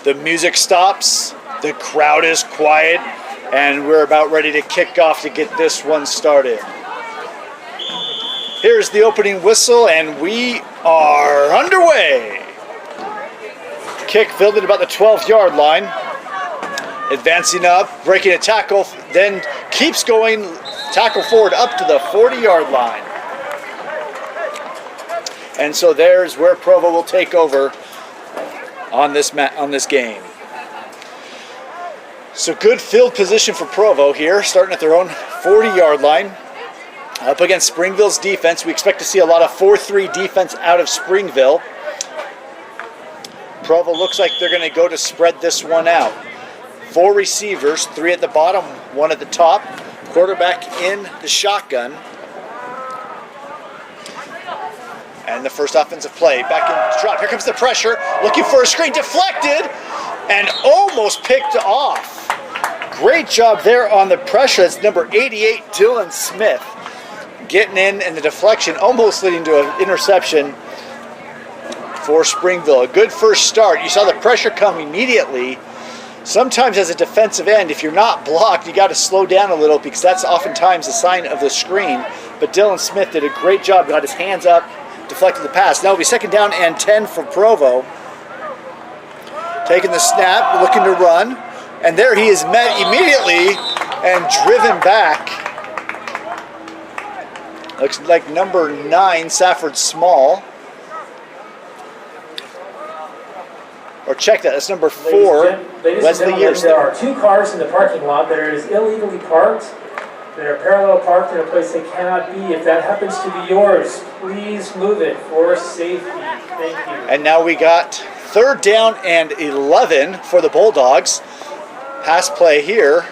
The music stops, the crowd is quiet, and we're about ready to kick off to get this one started. Here's the opening whistle, and we are underway. Kick fielded about the 12-yard line. Advancing up, breaking a tackle, then keeps going, tackle forward up to the 40-yard line. And so there's where Provo will take over on this game. So good field position for Provo here, starting at their own 40-yard line. Up against Springville's defense, we expect to see a lot of 4-3 defense out of Springville. Provo looks like they're going to go to spread this one out. 4 receivers, 3 at the bottom, 1 at the top. Quarterback in the shotgun. And the first offensive play, back in drop. Here comes the pressure, looking for a screen, deflected, and almost picked off. Great job there on the pressure. It's number 88, Dylan Smith, getting in, and the deflection almost leading to an interception for Springville. A good first start. You saw the pressure come immediately. Sometimes as a defensive end, if you're not blocked, you got to slow down a little because that's oftentimes a sign of the screen. But Dylan Smith did a great job, got his hands up, deflected the pass. Now it'll be 2nd down and 10 for Provo. Taking the snap, looking to run. And there he is met immediately and driven back. Looks like number 9, Safford Small. Or check that, that's number 4, Wesley Years. There are 2 cars in the parking lot that are illegally parked, that are parallel parked in a place they cannot be. If that happens to be yours, please move it for safety. Thank you. And now we got 3rd down and 11 for the Bulldogs. Pass play here.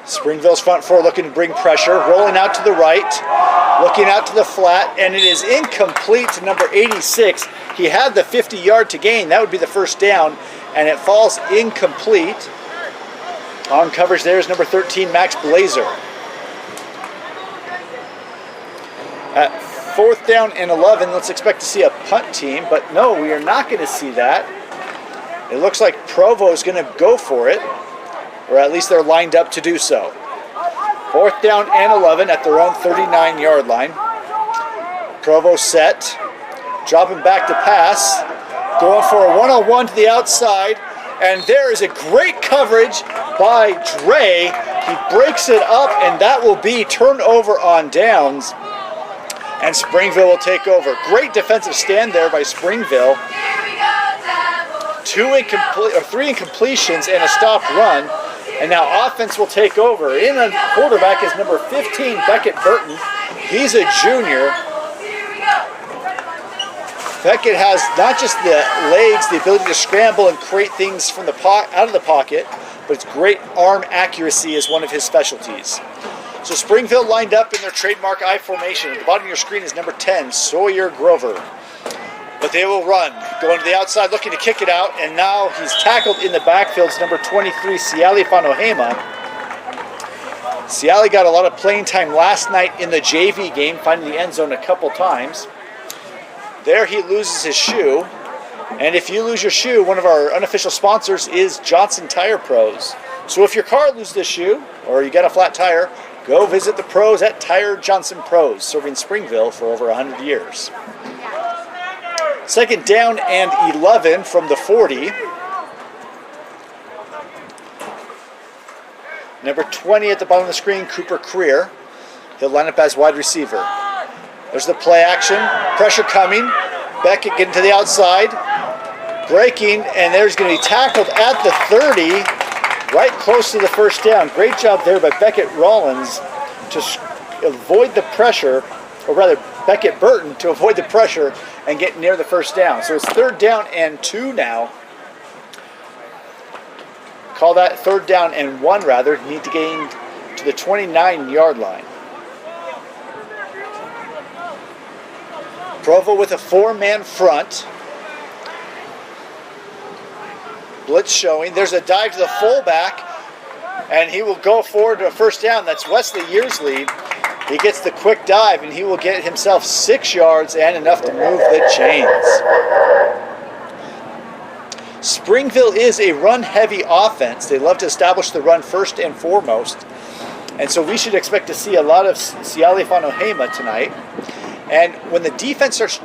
Springville's front 4 looking to bring pressure, rolling out to the right, looking out to the flat, and it is incomplete to number 86. He had the 50-yard to gain. That would be the first down, and it falls incomplete. On coverage there is number 13, Max Blazer. At 4th down and 11, let's expect to see a punt team, but no, we are not going to see that. It looks like Provo is going to go for it, or at least they're lined up to do so. 4th down and 11 at their own 39-yard line. Provo set, dropping back to pass, going for a one-on-one to the outside, and there is a great coverage by Dre. He breaks it up, and that will be turnover on downs, and Springville will take over. Great defensive stand there by Springville. 3 incompletions and a stopped run. And now offense will take over. In a quarterback is number 15, Beckett Burton. He's a junior. Beckett has not just the legs, the ability to scramble and create things from the out of the pocket, but it's great arm accuracy is one of his specialties. So Springville lined up in their trademark I formation. At the bottom of your screen is number 10, Sawyer Grover. But they will run, going to the outside, looking to kick it out, and now he's tackled in the backfield. It's number 23, Siali Fanohema. Siali got a lot of playing time last night in the JV game, finding the end zone a couple times. There he loses his shoe, and if you lose your shoe, one of our unofficial sponsors is Johnson Tire Pros. So if your car loses a shoe, or you got a flat tire, go visit the pros at Tire Johnson Pros, serving Springville for over 100 years. 2nd down and 11 from the 40. Number 20 at the bottom of the screen, Cooper Creer. He'll line up as wide receiver. There's the play action. Pressure coming. Beckett getting to the outside. Breaking, and there's going to be tackled at the 30, right close to the first down. Great job there by Beckett Rollins to avoid the pressure, or rather Beckett Burton to avoid the pressure and get near the first down. So it's 3rd down and 2 now. Call that 3rd down and 1 rather. You need to gain to the 29-yard line. Provo with a 4-man front. Blitz showing. There's a dive to the fullback, and he will go forward to a first down. That's Wesley Yearsley. He gets the quick dive, and he will get himself 6 yards and enough to move the chains. Springville is a run-heavy offense. They love to establish the run first and foremost. And so we should expect to see a lot of Siale Fanohema tonight. And when the defense starts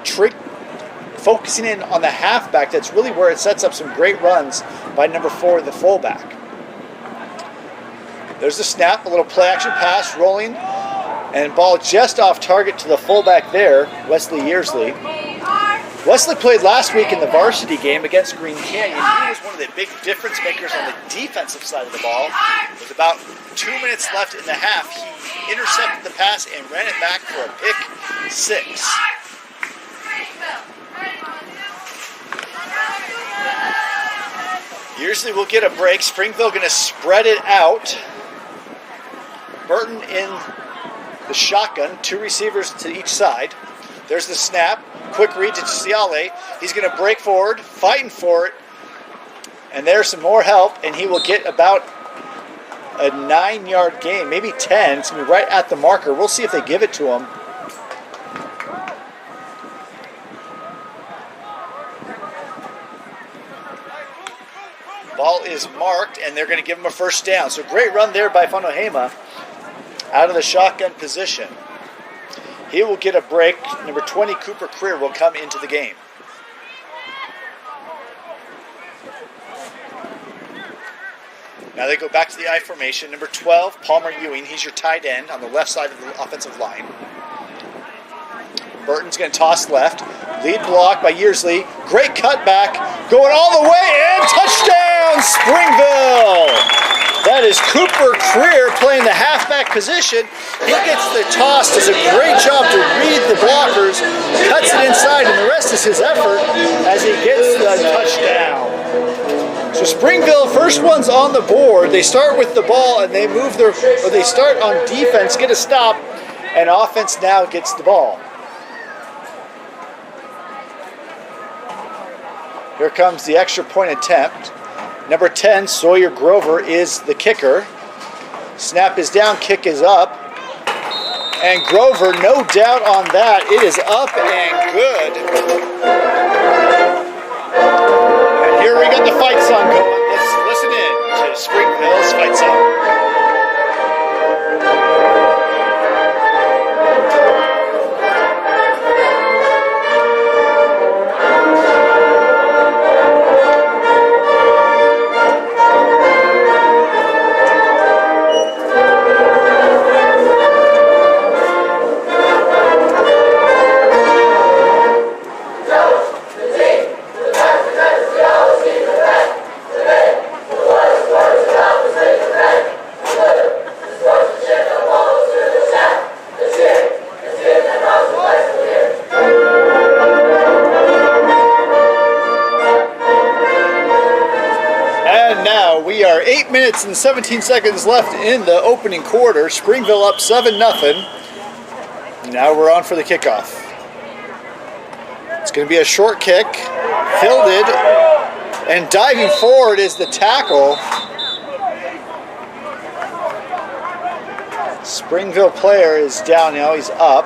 focusing in on the halfback, that's really where it sets up some great runs by number 4, the fullback. There's the snap, a little play-action pass rolling, and ball just off target to the fullback there, Wesley Yearsley. Wesley played last week in the varsity game against Green Canyon. He was one of the big difference makers on the defensive side of the ball. With about 2 minutes left in the half, he intercepted the pass and ran it back for a pick 6. Yearsley will get a break. Springville going to spread it out. Burton in the shotgun, 2 receivers to each side. There's the snap. Quick read to Siale. He's going to break forward, fighting for it. And there's some more help, and he will get about a 9-yard gain, maybe 10. It's going to be right at the marker. We'll see if they give it to him. Ball is marked, and they're going to give him a first down. So great run there by Fanohema out of the shotgun position. He will get a break. Number 20, Cooper Creer, will come into the game. Now they go back to the I formation. Number 12, Palmer Ewing. He's your tight end on the left side of the offensive line. Burton's going to toss left. Lead block by Yearsley. Great cutback. Going all the way, and touchdown, Springville! That is Cooper Creer playing the halfback position. He gets the toss, does a great job to read the blockers, cuts it inside, and the rest is his effort as he gets the touchdown. So Springville, first one's on the board. They start with the ball and they they start on defense, get a stop, and offense now gets the ball. Here comes the extra point attempt. Number 10, Sawyer Grover, is the kicker. Snap is down, kick is up. And Grover, no doubt on that. It is up and good. And here we got the fight song going. Let's listen in to Springville's fight song. We are 8 minutes and 17 seconds left in the opening quarter. Springville up 7-0. Now we're on for the kickoff. It's going to be a short kick, fielded, and diving forward is the tackle. Springville player is down now, he's up.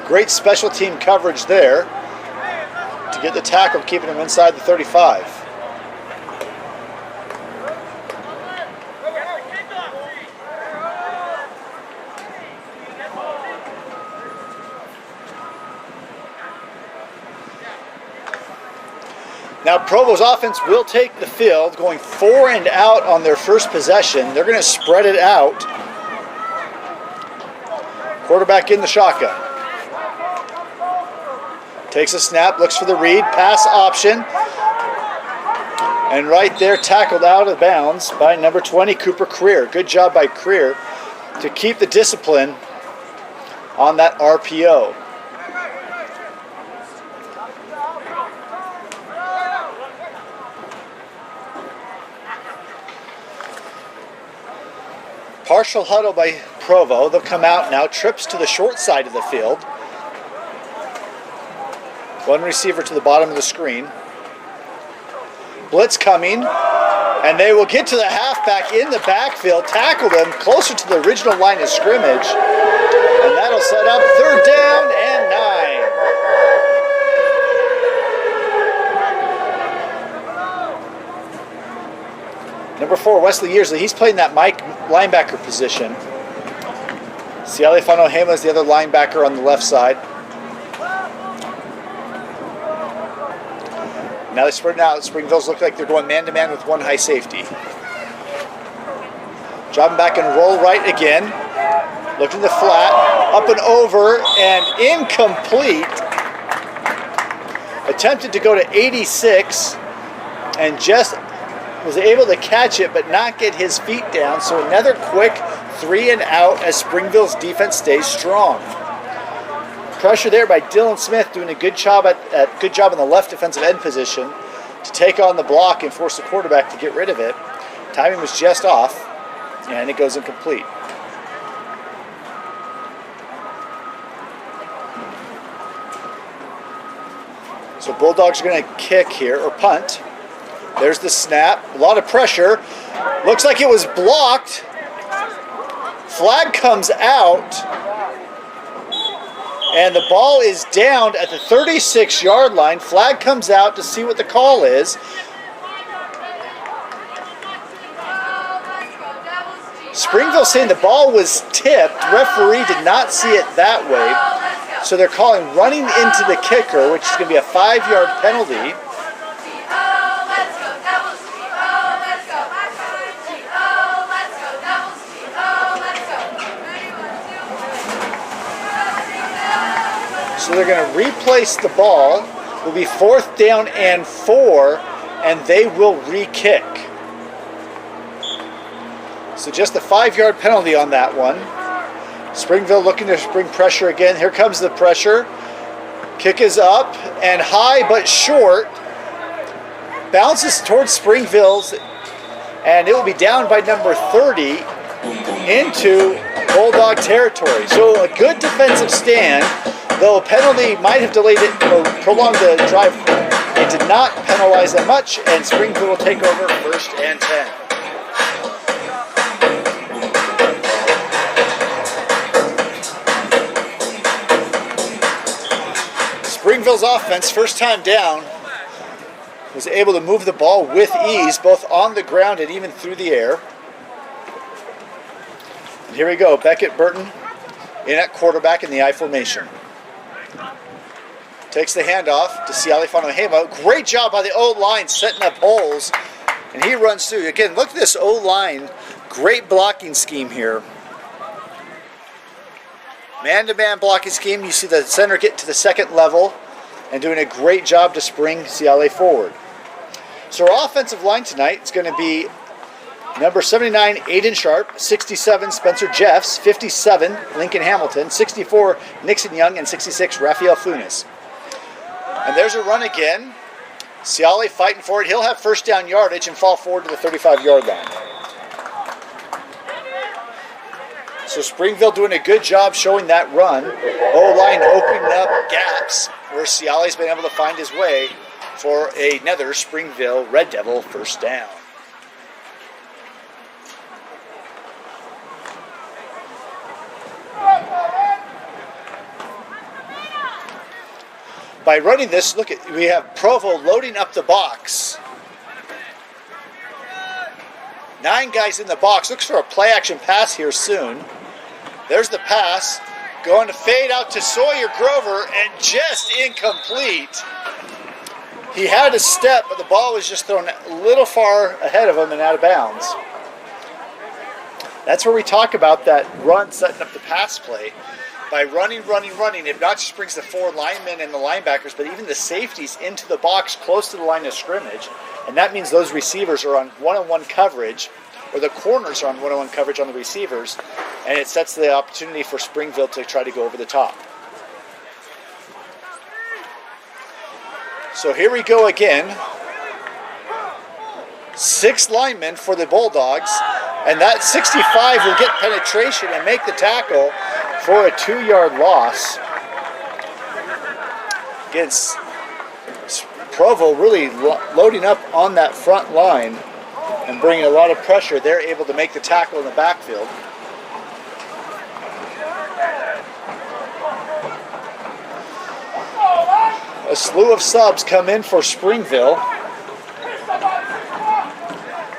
Great special team coverage there to get the tackle, keeping him inside the 35. Now Provo's offense will take the field, going 4 and out on their first possession. They're going to spread it out. Quarterback in the shotgun. Takes a snap, looks for the read, pass option. And right there, tackled out of bounds by number 20, Cooper Creer. Good job by Creer to keep the discipline on that RPO. Partial huddle by Provo. They'll come out now, trips to the short side of the field. One receiver to the bottom of the screen. Blitz coming, and they will get to the halfback in the backfield, tackle them closer to the original line of scrimmage, and that'll set up 3rd down and 9. Number 4, Wesley Yearsley. He's playing that Mike linebacker position. Ciale Fanohema is the other linebacker on the left side. Now they spread out. Springville's look like they're going man-to-man with one high safety. Dropping back and roll right again. Looking the flat. Up and over and incomplete. Attempted to go to 86 and just was able to catch it but not get his feet down. So another quick 3 and out as Springville's defense stays strong. Pressure there by Dylan Smith, doing a good job in the left defensive end position to take on the block and force the quarterback to get rid of it. Timing was just off, and it goes incomplete. So Bulldogs are going to kick here, or punt. There's the snap. A lot of pressure. Looks like it was blocked. Flag comes out. And the ball is down at the 36-yard line. Flag comes out to see what the call is. Springville saying the ball was tipped. Referee did not see it that way. So they're calling running into the kicker, which is going to be a 5-yard penalty. So they're going to replace the ball. It will be 4th down and 4, and they will re-kick. So just a 5-yard penalty on that one. Springville looking to bring pressure again. Here comes the pressure. Kick is up and high but short. Bounces towards Springville's, and it will be down by number 30 into Bulldog territory. So a good defensive stand. Though a penalty might have delayed it or prolonged the drive, it did not penalize that much, and Springville will take over 1st and 10. Springville's offense, first time down, was able to move the ball with ease, both on the ground and even through the air. And here we go, Beckett Burton in at quarterback in the I formation. Takes the handoff to Ciale Fanohema. Great job by the O-line setting up holes. And he runs through. Again, look at this O-line. Great blocking scheme here. Man-to-man blocking scheme. You see the center get to the second level and doing a great job to spring Ciale forward. So our offensive line tonight is going to be number 79, Aiden Sharp, 67, Spencer Jeffs, 57, Lincoln Hamilton, 64, Nixon Young, and 66, Rafael Funes. And there's a run again. Ciale fighting for it. He'll have 1st down yardage and fall forward to the 35-yard line. So Springville doing a good job showing that run. O-line opening up gaps where Ciale's been able to find his way for another Springville Red Devil 1st down. By running this, look at, we have Provo loading up the box. 9 guys in the box. Looks for a play action pass here soon. There's the pass. Going to fade out to Sawyer Grover and just incomplete. He had a step, but the ball was just thrown a little far ahead of him and out of bounds. That's where we talk about that run setting up the pass play. By running, it not just brings the 4 linemen and the linebackers, but even the safeties into the box close to the line of scrimmage. And that means those receivers are on one-on-one coverage, or the corners are on one-on-one coverage on the receivers, and it sets the opportunity for Springville to try to go over the top. So here we go again. 6 linemen for the Bulldogs, and that 65 will get penetration and make the tackle for a 2-yard loss. Against Provo really loading up on that front line and bringing a lot of pressure. They're able to make the tackle in the backfield. A slew of subs come in for Springville.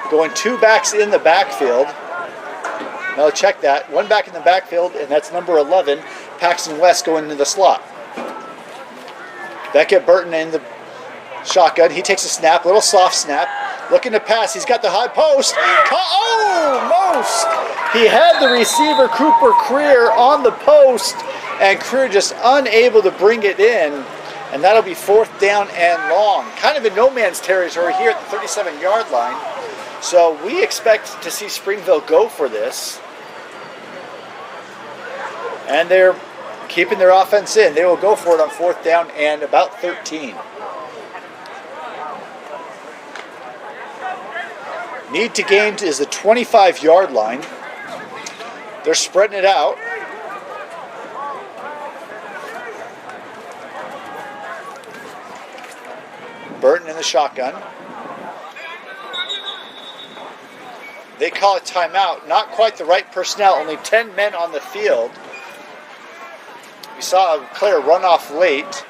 Going 2 backs in the backfield. Now check that. 1 back in the backfield, and that's number 11, Paxton West, going into the slot. Beckett Burton in the shotgun. He takes a snap, little soft snap. Looking to pass. He's got the high post. Almost! He had the receiver, Cooper Creer, on the post, and Creer just unable to bring it in. And that'll be 4th down and long. Kind of in no man's territory here at the 37-yard line. So we expect to see Springville go for this. And they're keeping their offense in. They will go for it on 4th down and about 13. Need to gain is the 25-yard line. They're spreading it out. Burton in the shotgun. They call a timeout. Not quite the right personnel. Only 10 men on the field. We saw a player run off late.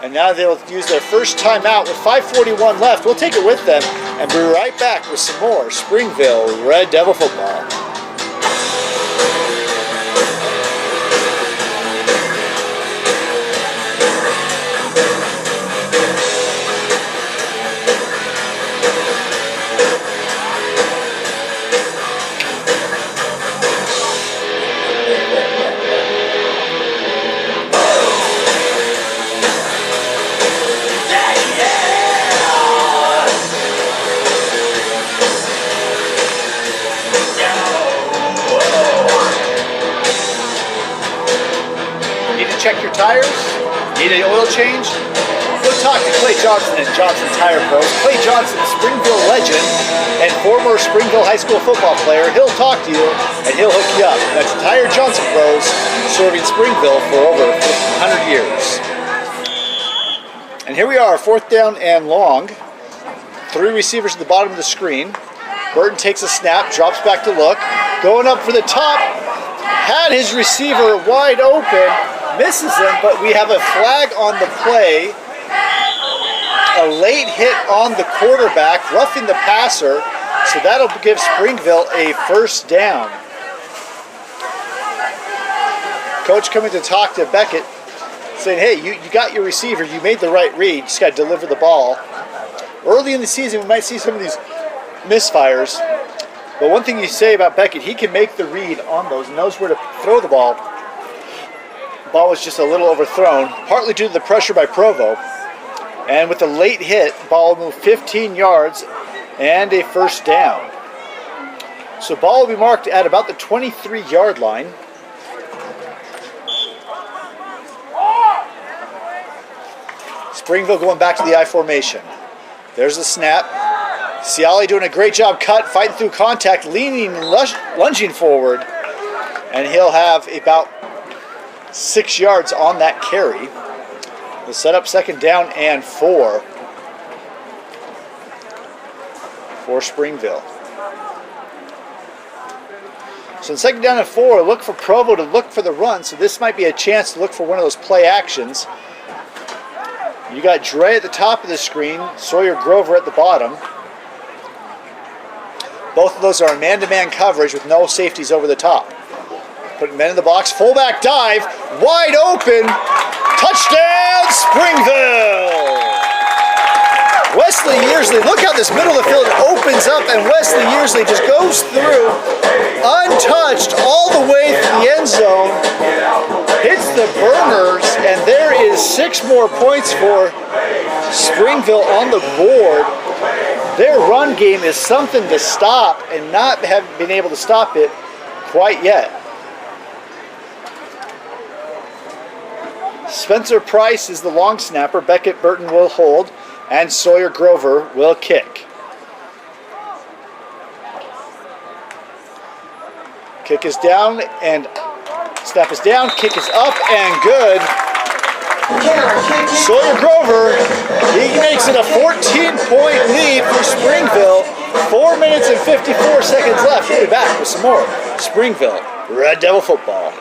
And now they'll use their first timeout with 5:41 left. We'll take it with them and be right back with some more Springville Red Devil football. Check your tires? Need an oil change? Go talk to Clay Johnson at Johnson Tire Pros. Clay Johnson, Springville legend and former Springville high school football player. He'll talk to you and he'll hook you up. That's Tire Johnson Pros, serving Springville for over 100 years. And here we are, 4th down and long. 3 receivers at the bottom of the screen. Burton takes a snap, drops back to look. Going up for the top. Had his receiver wide open. Misses him, but we have a flag on the play. A late hit on the quarterback, roughing the passer. So that'll give Springville a 1st down. Coach coming to talk to Beckett, saying, hey, you got your receiver. You made the right read. You just got to deliver the ball. Early in the season, we might see some of these misfires. But one thing you say about Beckett, he can make the read on those, knows where to throw the ball. Ball was just a little overthrown, partly due to the pressure by Provo. And with a late hit, ball moved 15 yards and a 1st down. So ball will be marked at about the 23-yard line. Springville going back to the I formation. There's the snap. Ciali doing a great job cut, fighting through contact, leaning, lunging forward. And he'll have about 6 yards on that carry. We'll set up 2nd down and 4 for Springville. So in 2nd down and 4, look for Provo to look for the run. So this might be a chance to look for one of those play actions. You got Dre at the top of the screen, Sawyer Grover at the bottom. Both of those are man-to-man coverage with no safeties over the top. Putting men in the box, fullback dive, wide open, touchdown Springville! Wesley Yearsley, look how this middle of the field opens up and Wesley Yearsley just goes through, untouched all the way to the end zone, hits the burners, and there is 6 more points for Springville on the board. Their run game is something to stop and not have been able to stop it quite yet. Spencer Price is the long snapper. Beckett Burton will hold, and Sawyer Grover will kick. Kick is down, and snap is down. Kick is up and good. Sawyer Grover, he makes it a 14-point lead for Springville. 4 minutes and 54 seconds left. We'll be back with some more Springville Red Devil football.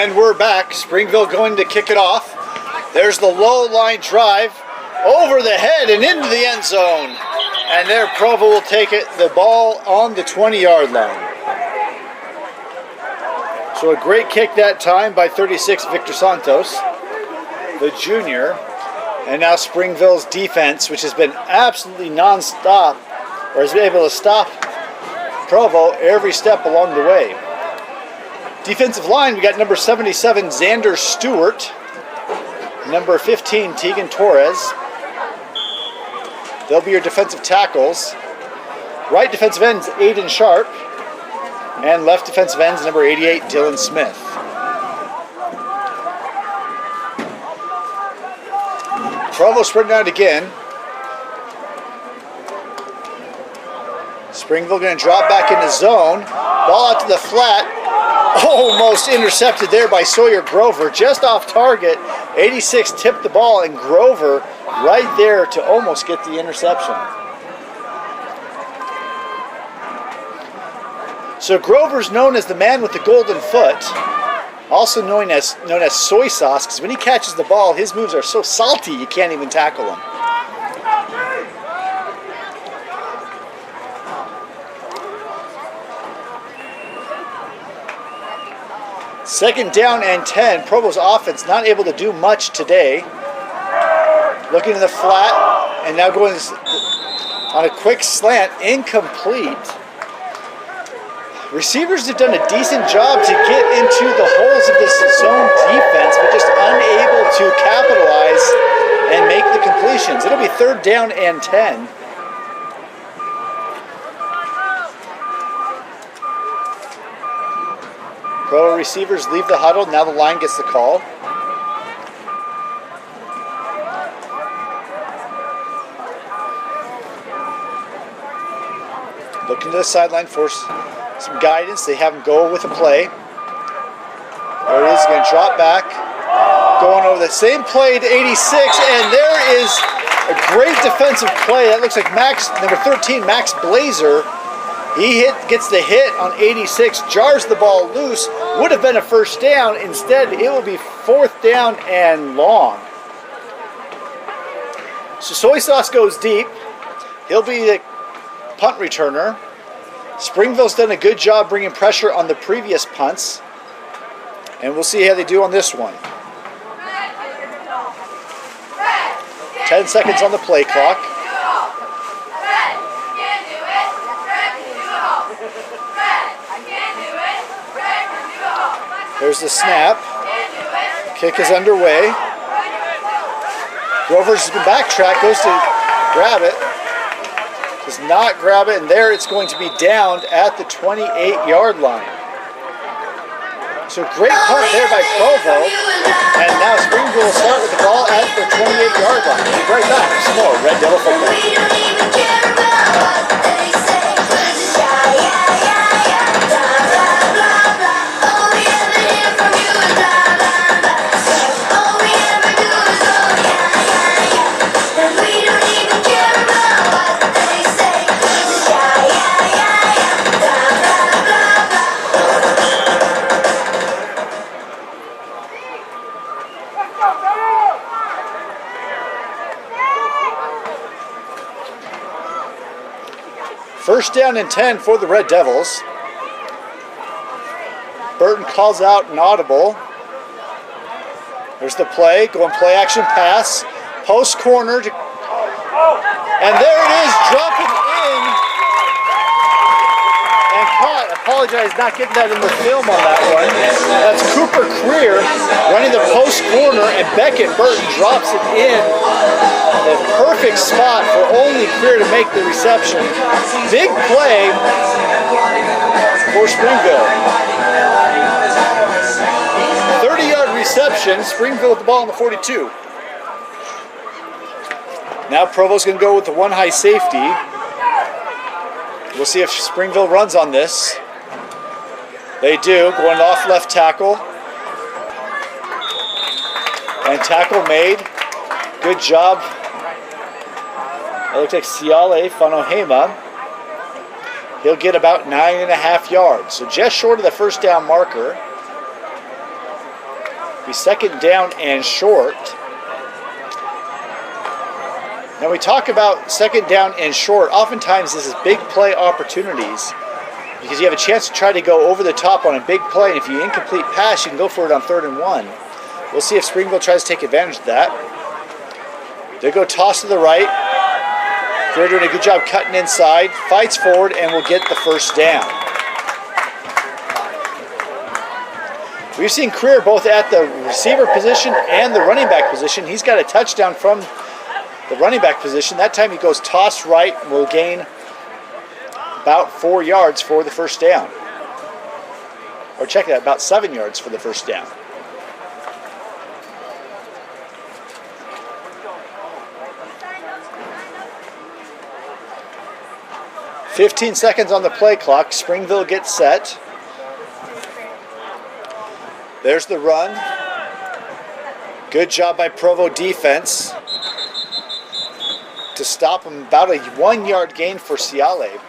And we're back. Springville going to kick it off. There's the low line drive over the head and into the end zone. And there Provo will take it, the ball on the 20-yard line. So a great kick that time by 36 Victor Santos, the junior. And now Springville's defense, which has been absolutely non-stop, or has been able to stop Provo every step along the way. Defensive line, we got number 77, Xander Stewart. Number 15, Tegan Torres. They'll be your defensive tackles. Right defensive ends, Aiden Sharp. And left defensive ends, number 88, Dylan Smith. Provo sprinting out again. Springville going to drop back into zone. Ball out to the flat. Almost intercepted there by Sawyer Grover. Just off target. 86 tipped the ball, and Grover right there to almost get the interception. So Grover's known as the man with the golden foot, also known as soy sauce, because when he catches the ball, his moves are so salty you can't even tackle him. Second down and 10. Provo's offense not able to do much today. Looking to the flat, and now going on a quick slant, incomplete. Receivers have done a decent job to get into the holes of this zone defense, but just unable to capitalize and make the completions. It'll be third down and 10. Pro receivers leave the huddle. Now the line gets the call. Looking to the sideline for some guidance. They have him go with a play. There it is, going to drop back. Going over the same play to 86, and there is a great defensive play. That looks like number 13, Max Blazer. He gets the hit on 86, jars the ball loose. Would have been a first down. Instead, it will be fourth down and long. So Soy Sauce goes deep. He'll be the punt returner. Springville's done a good job bringing pressure on the previous punts. And we'll see how they do on this one. 10 seconds on the play clock. There's the snap. Kick is underway. Grover's backtrack, goes to grab it. Does not grab it, and there it's going to be downed at the 28-yard line. So great punt there by Provo, and now Springville will start with the ball at the 28-yard line. We'll be right back with some more Red Devil football. First down and 10 for the Red Devils. Burton calls out an audible. There's the play, going play action pass. Post corner, and there it is, dropping in. And caught, apologize not getting that in the film on that one. That's Cooper Creer running the post corner, and Beckett Burton drops it in. The perfect spot for only Creer to make the reception. Big play for Springville. 30-yard reception. Springville with the ball on the 42. Now Provo's going to go with the one high safety. We'll see if Springville runs on this. They do. Going off left tackle. And tackle made. Good job. It looks like Siale Fanohema. He'll get about 9.5 yards. So just short of the first down marker. Be second down and short. Now we talk about second down and short. Oftentimes this is big play opportunities because you have a chance to try to go over the top on a big play, and if you incomplete pass, you can go for it on 3rd and 1. We'll see if Springville tries to take advantage of that. They go toss to the right. They're doing a good job cutting inside, fights forward, and will get the first down. We've seen Creer both at the receiver position and the running back position. He's got a touchdown from the running back position. That time he goes toss right and will gain about 4 yards for the first down. Or check that, about 7 yards for the first down. "15 seconds on the play clock. Springville gets set. There's the run. Good job by Provo defense to stop him. About a 1-yard gain for Ciale.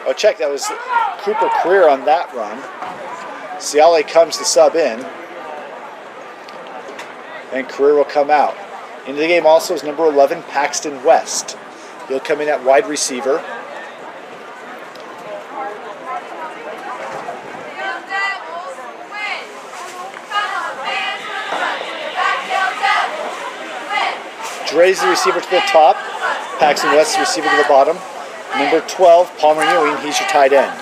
Oh, check, that was Cooper Creer on that run. Ciale comes to sub in. And Creer will come out. Into the game also is number 11, Paxton West. He'll come in at wide receiver. Dre's the receiver to the top. Paxton West the receiver to the bottom. Number 12, Palmer Ewing, he's your tight end.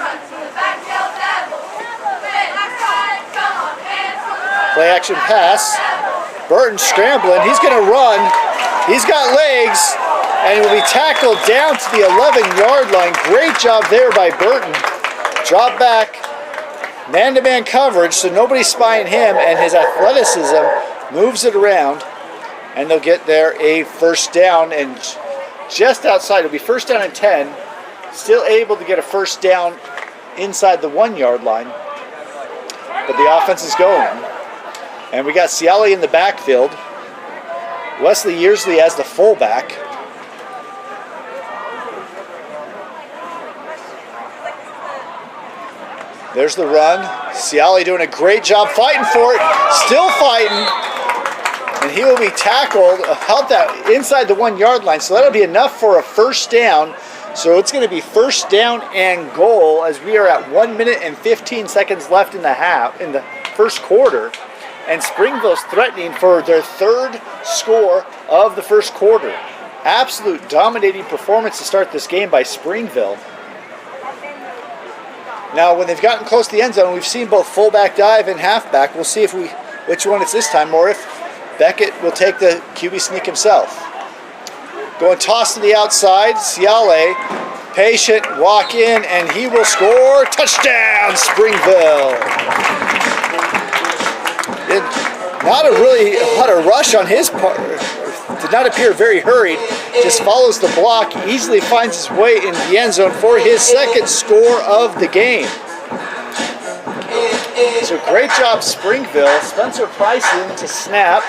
Play action pass. Burton scrambling. He's going to run. He's got legs. And will be tackled down to the 11-yard line. Great job there by Burton. Drop back. Man-to-man coverage, so nobody's spying him. And his athleticism moves it around. And they'll get there a first down. And just outside, it'll be first down and 10. Still able to get a first down inside the 1-yard line. But the offense is going. And we got Ciale in the backfield. Wesley Yearsley as the fullback. There's the run. Ciale doing a great job fighting for it. Still fighting. And he will be tackled, held that inside the 1-yard line. So that'll be enough for a first down. So it's going to be first down and goal as we are at 1 minute and 15 seconds left in the first quarter. And Springville's threatening for their 3rd score of the first quarter. Absolute dominating performance to start this game by Springville. Now, when they've gotten close to the end zone, we've seen both fullback dive and halfback. We'll see which one it's this time, or if Beckett will take the QB sneak himself. Going toss to the outside, Ciale, patient, walk in, and he will score. Touchdown, Springville. Not a really lot of rush on his part. Did not appear very hurried. Just follows the block. Easily finds his way in the end zone for his 2nd score of the game. So great job, Springville. Spencer Price in to snap.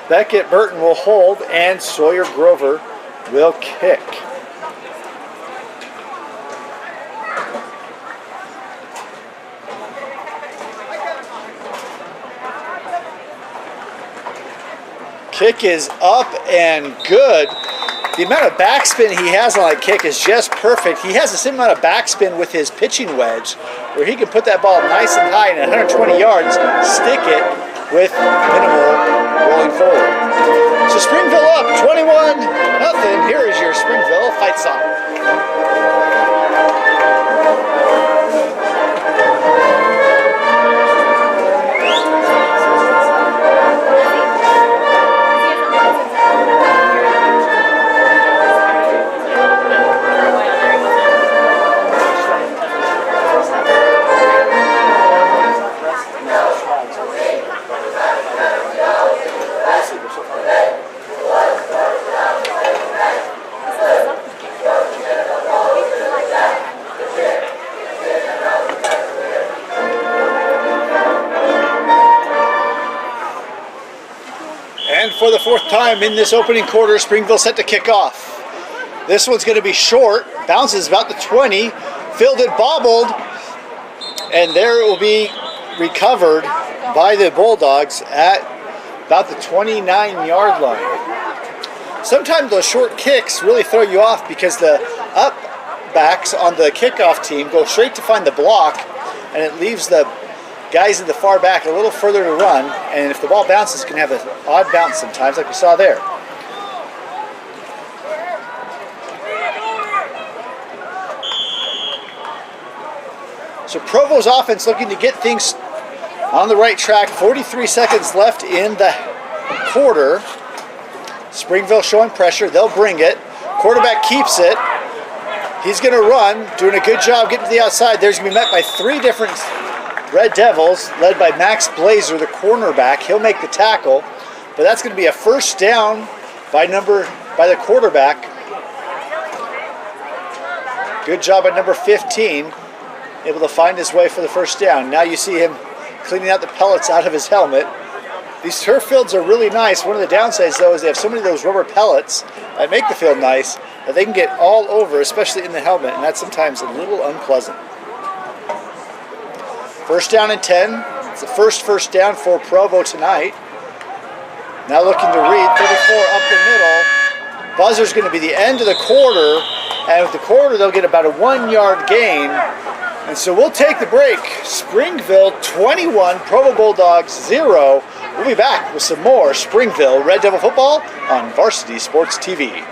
Beckett Burton will hold, and Sawyer Grover will kick. Kick is up and good. The amount of backspin he has on that kick is just perfect. He has the same amount of backspin with his pitching wedge, where he can put that ball nice and high and at 120 yards, stick it with minimal rolling forward. So Springville up 21-0. Here is your Springville fight song. For the 4th time in this opening quarter, Springville set to kick off. This one's going to be short, bounces about the 20, fielded, bobbled, and there it will be recovered by the Bulldogs at about the 29-yard line. Sometimes those short kicks really throw you off because the up backs on the kickoff team go straight to find the block, and it leaves the guys in the far back a little further to run, and if the ball bounces, it can have an odd bounce sometimes, like we saw there. So Provo's offense looking to get things on the right track. 43 seconds left in the quarter. Springville showing pressure. They'll bring it. Quarterback keeps it. He's going to run, doing a good job getting to the outside. There's going to be met by 3 different Red Devils, led by Max Blazer, the cornerback. He'll make the tackle, but that's going to be a first down by the quarterback. Good job by number 15, able to find his way for the first down. Now you see him cleaning out the pellets out of his helmet. These turf fields are really nice. One of the downsides, though, is they have so many of those rubber pellets that make the field nice that they can get all over, especially in the helmet, and that's sometimes a little unpleasant. First down and 10. It's the first down for Provo tonight. Now looking to read, 34 up the middle. Buzzer's going to be the end of the quarter, and with the quarter they'll get about a 1-yard gain. And so we'll take the break. Springville 21, Provo Bulldogs 0. We'll be back with some more Springville Red Devil football on Varsity Sports TV.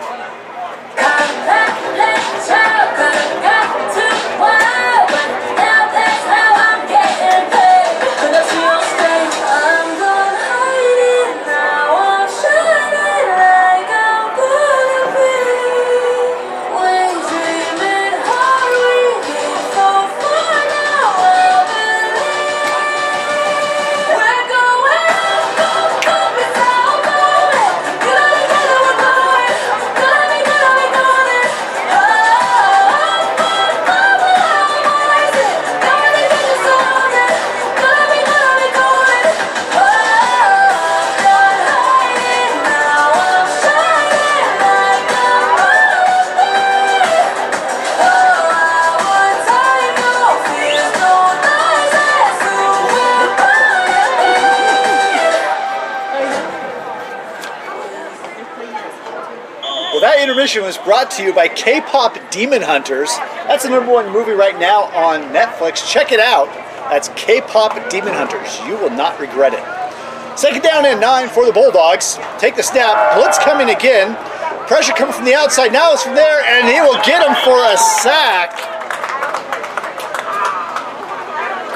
Intermission was brought to you by K-Pop Demon Hunters. That's the #1 movie right now on Netflix. Check it out. That's K-Pop Demon Hunters. You will not regret it. Second down and 9 for the Bulldogs. Take the snap. Blitz coming again. Pressure coming from the outside. Now it's from there, and he will get him for a sack.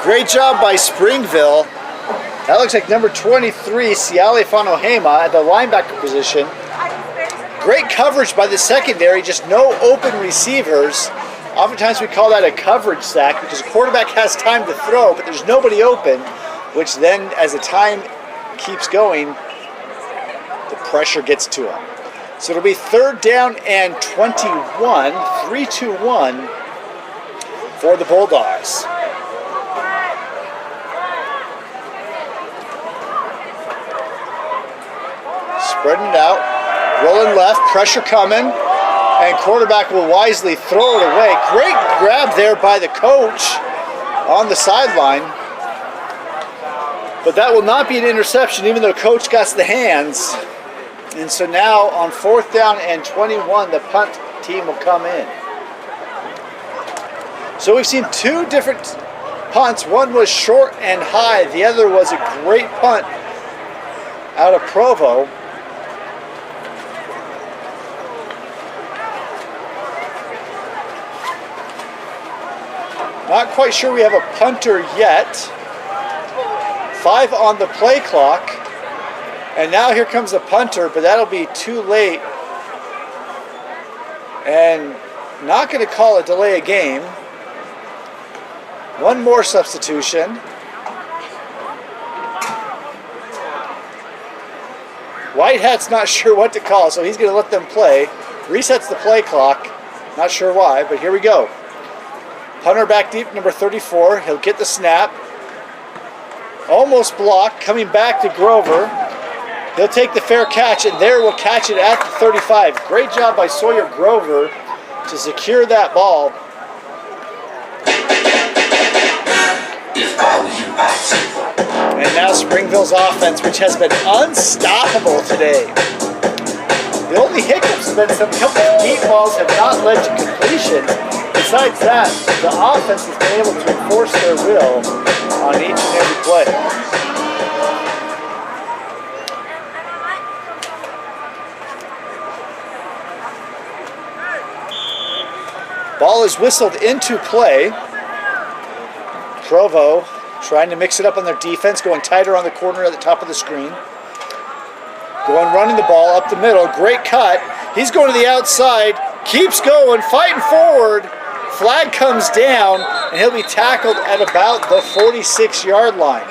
Great job by Springville. That looks like number 23, Siale Fanohema, at the linebacker position. Great coverage by the secondary, just no open receivers. Oftentimes we call that a coverage sack because the quarterback has time to throw, but there's nobody open, which then, as the time keeps going, the pressure gets to him. So it'll be third down and 21, 3-2-1 for the Bulldogs. Spreading it out. Rolling left, pressure coming, and quarterback will wisely throw it away. Great grab there by the coach on the sideline. But that will not be an interception, even though coach got the hands. And so now on fourth down and 21, the punt team will come in. So we've seen 2 different punts. One was short and high. The other was a great punt out of Provo. Not quite sure we have a punter yet. 5 on the play clock. And now here comes the punter, but that'll be too late. And not going to call a delay of game. One more substitution. Whitehat's not sure what to call, so he's going to let them play. Resets the play clock. Not sure why, but here we go. Punter back deep, number 34. He'll get the snap. Almost blocked. Coming back to Grover. He'll take the fair catch, and there will catch it at the 35. Great job by Sawyer Grover to secure that ball. If I were you, I'd say And now Springville's offense, which has been unstoppable today. The only hiccups have been some couple of deep balls have not led to completions. Besides that, the offense has been able to enforce their will on each and every play. Ball is whistled into play. Provo trying to mix it up on their defense, going tighter on the corner at the top of the screen. Running the ball up the middle. Great cut. He's going to the outside. Keeps going, fighting forward. Flag comes down, and he'll be tackled at about the 46-yard line.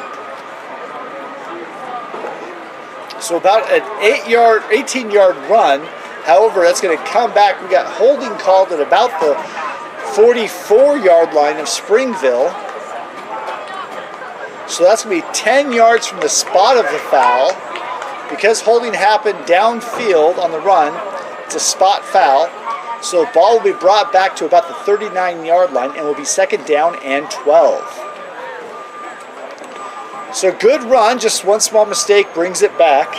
So about an 18-yard run. However, that's going to come back. We got holding called at about the 44-yard line of Springville. So that's going to be 10 yards from the spot of the foul. Because holding happened downfield on the run, it's a spot foul. So the ball will be brought back to about the 39-yard line and will be second down and 12. So good run, just one small mistake brings it back.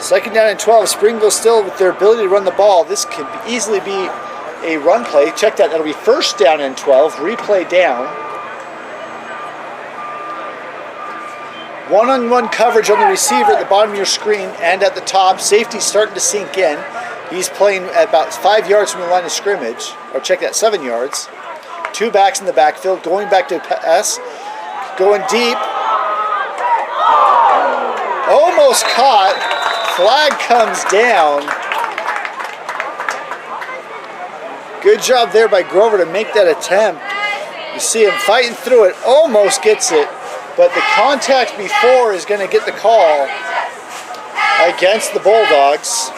Second down and 12. Springville still with their ability to run the ball. This could easily be a run play. Check that. That'll be first down and 12. Replay down. One-on-one coverage on the receiver at the bottom of your screen and at the top. Safety starting to sink in. He's playing at about 5 yards from the line of scrimmage. Or check that, 7 yards. Two backs in the backfield. Going back to pass. Going deep. Almost caught. Flag comes down. Good job there by Grover to make that attempt. You see him fighting through it. Almost gets it. But the contact before is going to get the call against the Bulldogs.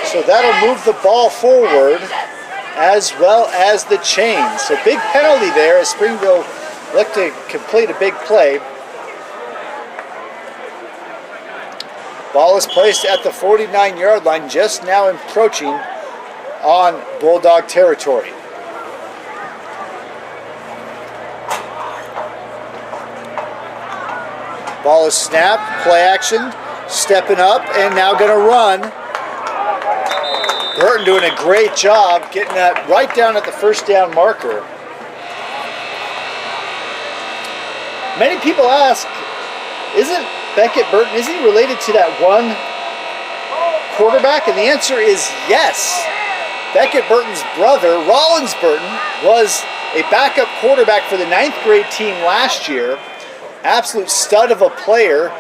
So that'll move the ball forward as well as the chains. So big penalty there as Springville looked to complete a big play. Ball is placed at the 49-yard line, just now encroaching on Bulldog territory. Ball is snapped, play action, stepping up, and now going to run. Burton doing a great job getting that right down at the first down marker. Many people ask, isn't Beckett Burton, is he related to that one quarterback? And the answer is yes. Beckett Burton's brother, Rollins Burton, was a backup quarterback for the 9th grade team last year. Absolute stud of a player.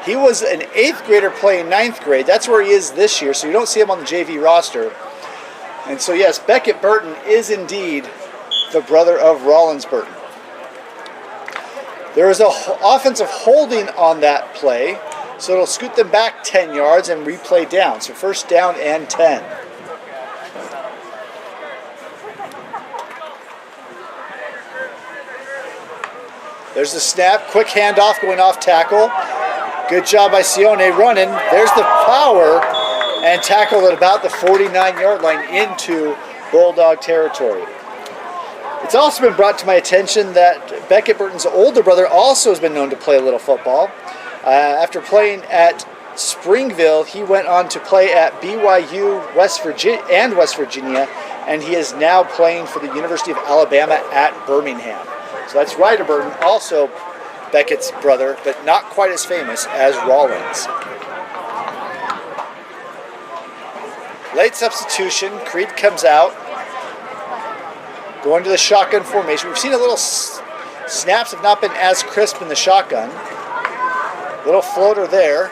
He was an 8th grader playing 9th grade. That's where he is this year, so you don't see him on the JV roster. And so yes, Beckett Burton is indeed the brother of Rollins Burton. There is an offensive holding on that play, so it'll scoot them back 10 yards and replay down. So first down and 10. There's the snap, quick handoff going off tackle. Good job by Sione running. There's the power and tackle at about the 49-yard line into Bulldog territory. It's also been brought to my attention that Beckett Burton's older brother also has been known to play a little football. After playing at Springville, he went on to play at BYU, West Virginia, and he is now playing for the University of Alabama at Birmingham. So that's Ryder Burton, also Beckett's brother, but not quite as famous as Rollins. Late substitution, Creed comes out. Going to the shotgun formation. We've seen a little snaps have not been as crisp in the shotgun. Little floater there.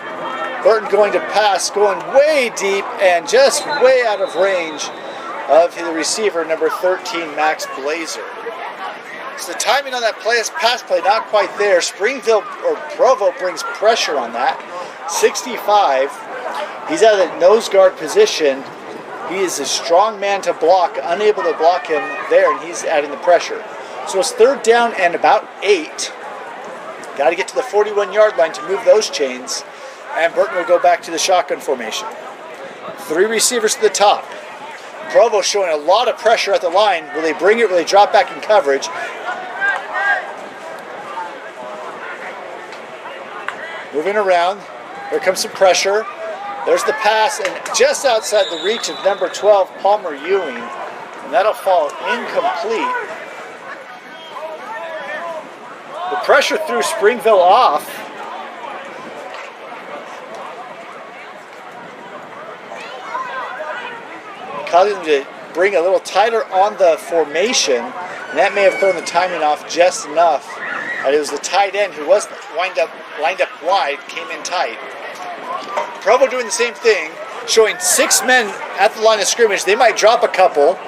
Burton going to pass, going way deep and just way out of range of the receiver, number 13, Max Blazer. So the timing on that pass play, not quite there. Springville or Provo brings pressure on that. 65. He's out of the nose guard position. He is a strong man to block, unable to block him there, and he's adding the pressure. So it's third down and about 8. Got to get to the 41-yard line to move those chains, and Burton will go back to the shotgun formation. 3 receivers to the top. Provo showing a lot of pressure at the line. Will they bring it? Will they drop back in coverage? Moving around. Here comes some pressure. There's the pass, and just outside the reach of number 12, Palmer Ewing. And that'll fall incomplete. The pressure threw Springville off. Causing them to bring a little tighter on the formation, and that may have thrown the timing off just enough. And it was the tight end who was lined up wide, came in tight. Provo doing the same thing, showing 6 men at the line of scrimmage. They might drop a couple,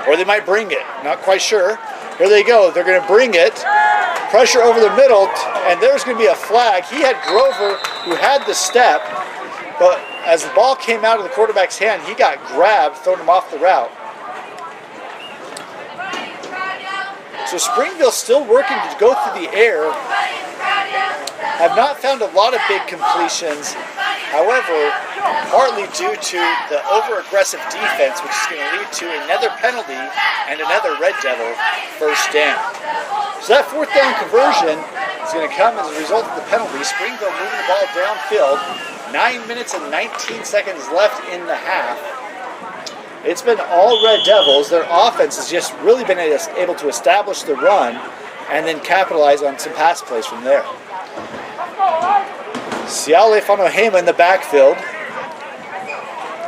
or they might bring it. Not quite sure. Here they go. They're going to bring it. Pressure over the middle, and there's going to be a flag. He had Grover, who had the step, but as the ball came out of the quarterback's hand, he got grabbed, thrown him off the route. So Springville still working to go through the air. Have not found a lot of big completions. However, partly due to the over-aggressive defense, which is going to lead to another penalty and another Red Devil first down. So that fourth down conversion is going to come as a result of the penalty. Springville moving the ball downfield. 9 minutes and 19 seconds left in the half. It's been all Red Devils. Their offense has just really been able to establish the run and then capitalize on some pass plays from there. Siale Fanohema in the backfield.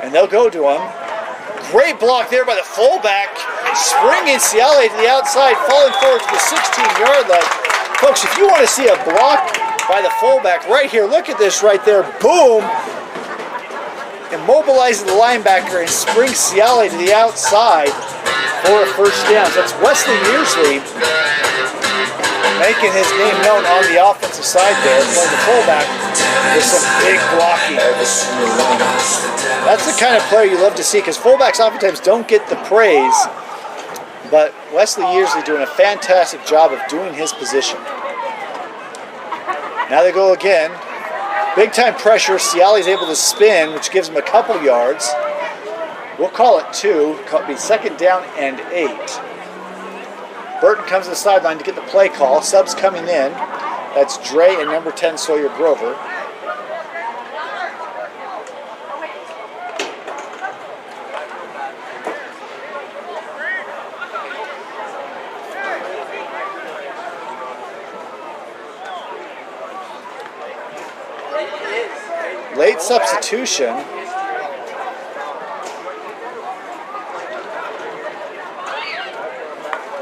And they'll go to him. Great block there by the fullback. Springing Siale to the outside, falling forward to the 16-yard line. Folks, if you want to see a block by the fullback right here, look at this right there. Boom! Immobilizing the linebacker and springs Siale to the outside for a first down. So that's Wesley Yearsley making his name known on the offensive side there, playing the fullback with some big blocking. That's the kind of player you love to see, because fullbacks oftentimes don't get the praise, but Wesley Yearsley doing a fantastic job of doing his position. Now they go again. Big time pressure. Siale's able to spin, which gives him a couple yards. We'll call it 2. It'll be second down and 8. Burton comes to the sideline to get the play call. Subs coming in. That's Dre and number 10, Sawyer Grover. Late substitution.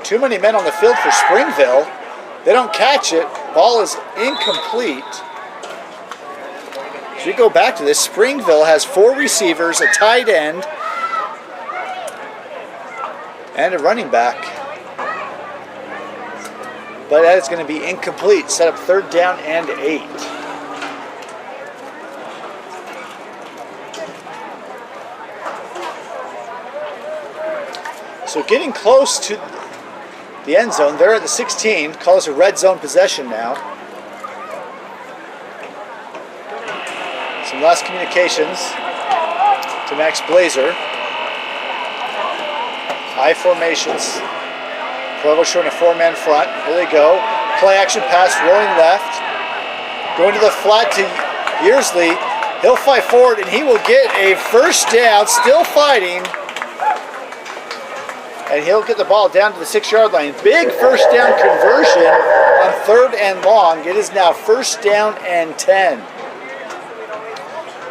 Too many men on the field for Springville. They don't catch it. Ball is incomplete. As we go back to this, Springville has 4 receivers, a tight end, and a running back. But that is going to be incomplete. Set up third down and 8. So getting close to the end zone. They're at the 16. Call this a red zone possession now. Some last communications to Max Blazer. High formations. Provo showing a 4-man front. Here they go. Play action pass rolling left. Going to the flat to Yearsley. He'll fight forward and he will get a first down. Still fighting. And he'll get the ball down to the 6-yard line. Big first down conversion on third and long. It is now first down and 10.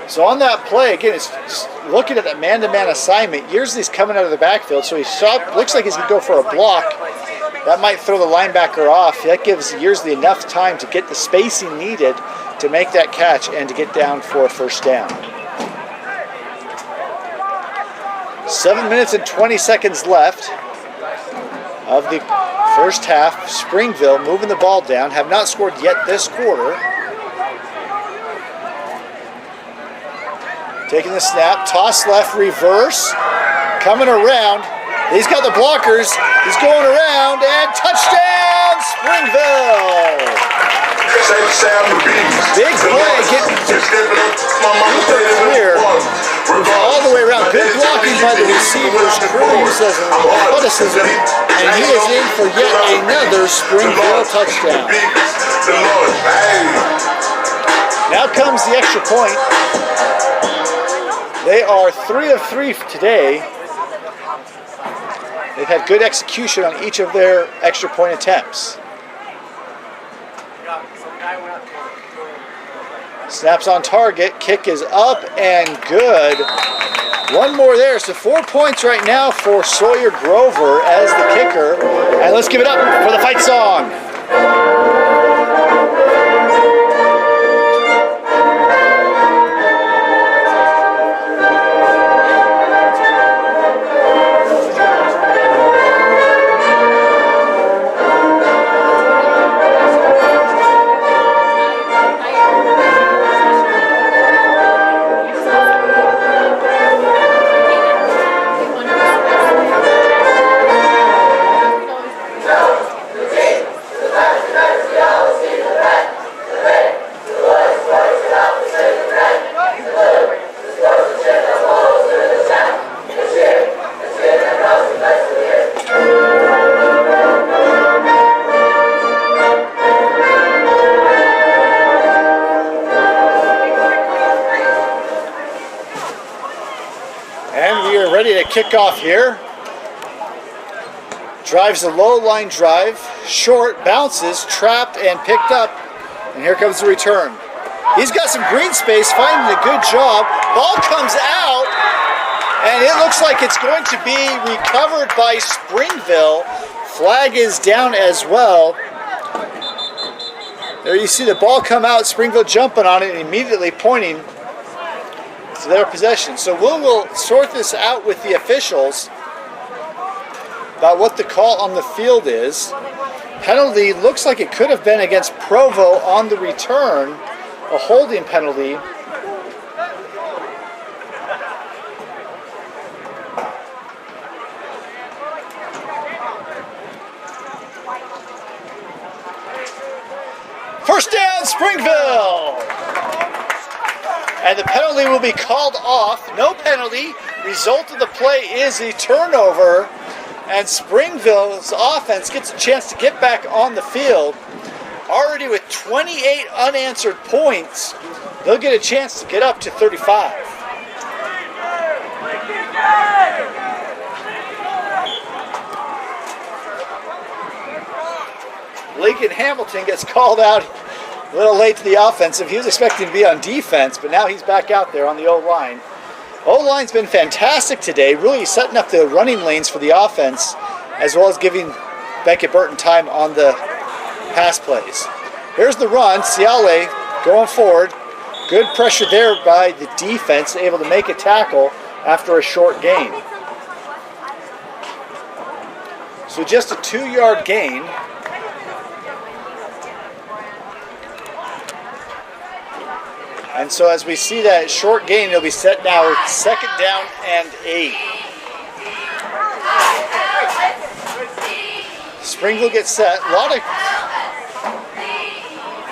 So on that play, again, it's just looking at that man-to-man assignment. Yearsley's coming out of the backfield, so looks like he's going to go for a block. That might throw the linebacker off. That gives Yearsley enough time to get the spacing needed to make that catch and to get down for a first down. 7 minutes and 20 seconds left of the first half. Springville moving the ball down. Have not scored yet this quarter. Taking the snap. Toss left, reverse. Coming around. He's got the blockers. He's going around. And touchdown, Springville! Big play. Getting clear. All the way around. Good blocking by the athleticism, and he is in for yet another Springville touchdown. Now comes the extra point. They are 3 of 3 today. They've had good execution on each of their extra point attempts. Snaps on target, kick is up and good. One more there, so 4 points right now for Sawyer Grover as the kicker. And let's give it up for the fight song. Kick off here. Drives a low line drive, short, bounces, trapped and picked up, and here comes the return. He's got some green space, finding a good job. Ball comes out, and it looks like it's going to be recovered by Springville. Flag is down as well. There you see the ball come out, Springville jumping on it and immediately pointing to their possession. So we'll sort this out with the officials about what the call on the field is. Penalty looks like it could have been against Provo on the return, a holding penalty. First down, Springville! And the penalty will be called off. No penalty. Result of the play is a turnover. And Springville's offense gets a chance to get back on the field. Already with 28 unanswered points, they'll get a chance to get up to 35. Lincoln Hamilton gets called out a little late to the offensive. He was expecting to be on defense, but now he's back out there on the O-line. O-line's been fantastic today, really setting up the running lanes for the offense, as well as giving Beckett Burton time on the pass plays. Here's the run. Ciale going forward. Good pressure there by the defense, able to make a tackle after a short gain. So just a 2-yard gain. And so as we see that short gain, it'll be set now 2nd down and 8. Springville gets set. A lot of